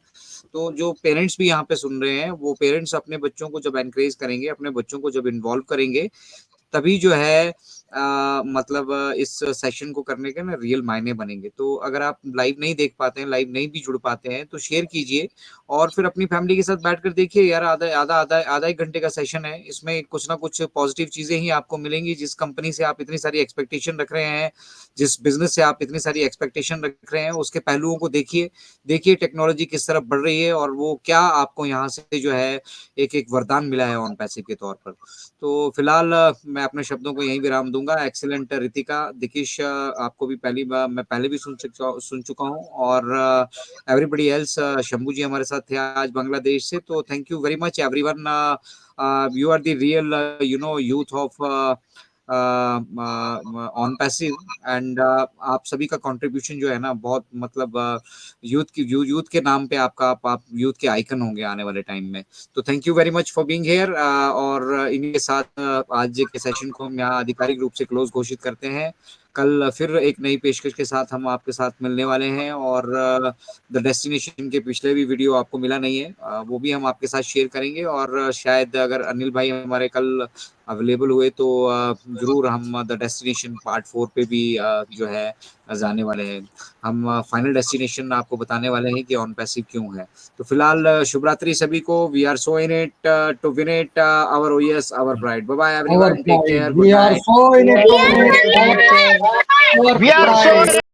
तो जो पेरेंट्स भी यहाँ पे सुन रहे हैं, वो पेरेंट्स अपने बच्चों को जब एनकरेज करेंगे, अपने बच्चों को जब इन्वॉल्व करेंगे, तभी जो है मतलब इस सेशन को करने के ना रियल मायने बनेंगे। तो अगर आप लाइव नहीं देख पाते हैं, लाइव नहीं भी जुड़ पाते हैं, तो शेयर कीजिए और फिर अपनी फैमिली के साथ बैठकर देखिए यार। आधा एक घंटे का सेशन है, इसमें कुछ ना कुछ पॉजिटिव चीजें ही आपको मिलेंगी। जिस कंपनी से आप इतनी सारी एक्सपेक्टेशन रख रहे हैं, जिस बिजनेस से आप इतनी सारी एक्सपेक्टेशन रख रहे हैं, उसके पहलुओं को देखिए टेक्नोलॉजी किस तरफ बढ़ रही है और वो क्या आपको यहाँ से जो है एक एक वरदान मिला है ऑन पैसिव के तौर पर। तो फिलहाल मैं अपने शब्दों को यहीं विराम दूंगा। एक्सीलेंट रितिका, दिकेश, आपको भी पहली बार मैं पहले भी सुन चुका हूँ, और एवरीबडी एल्स, शंभू जी हमारे साथ थे आज बांग्लादेश से। तो thank you very much everyone. You are the real youth of on passive, and आप सभी का कंट्रीब्यूशन जो है ना बहुत मतलब यूथ के नाम पे आप यूथ के आइकन होंगे आने वाले टाइम में। तो thank you very much for being here. और इनके साथ आज के सेशन को हम यहाँ आधिकारिक रूप से क्लोज घोषित करते हैं। कल फिर एक नई पेशकश के साथ हम आपके साथ मिलने वाले हैं, और द डेस्टिनेशन के पिछले भी वीडियो आपको मिला नहीं है, वो भी हम आपके साथ शेयर करेंगे। और शायद अगर अनिल भाई हमारे कल अवेलेबल हुए तो जरूर हम द डेस्टिनेशन पार्ट 4 पे भी जो है जाने वाले हैं। हम फाइनल डेस्टिनेशन आपको बताने वाले हैं कि ऑन पैसिव क्यों है। तो फिलहाल शुभ रात्रि सभी को। We are so in it to win it our OS our pride. Bye bye everyone, take care, good night. We are so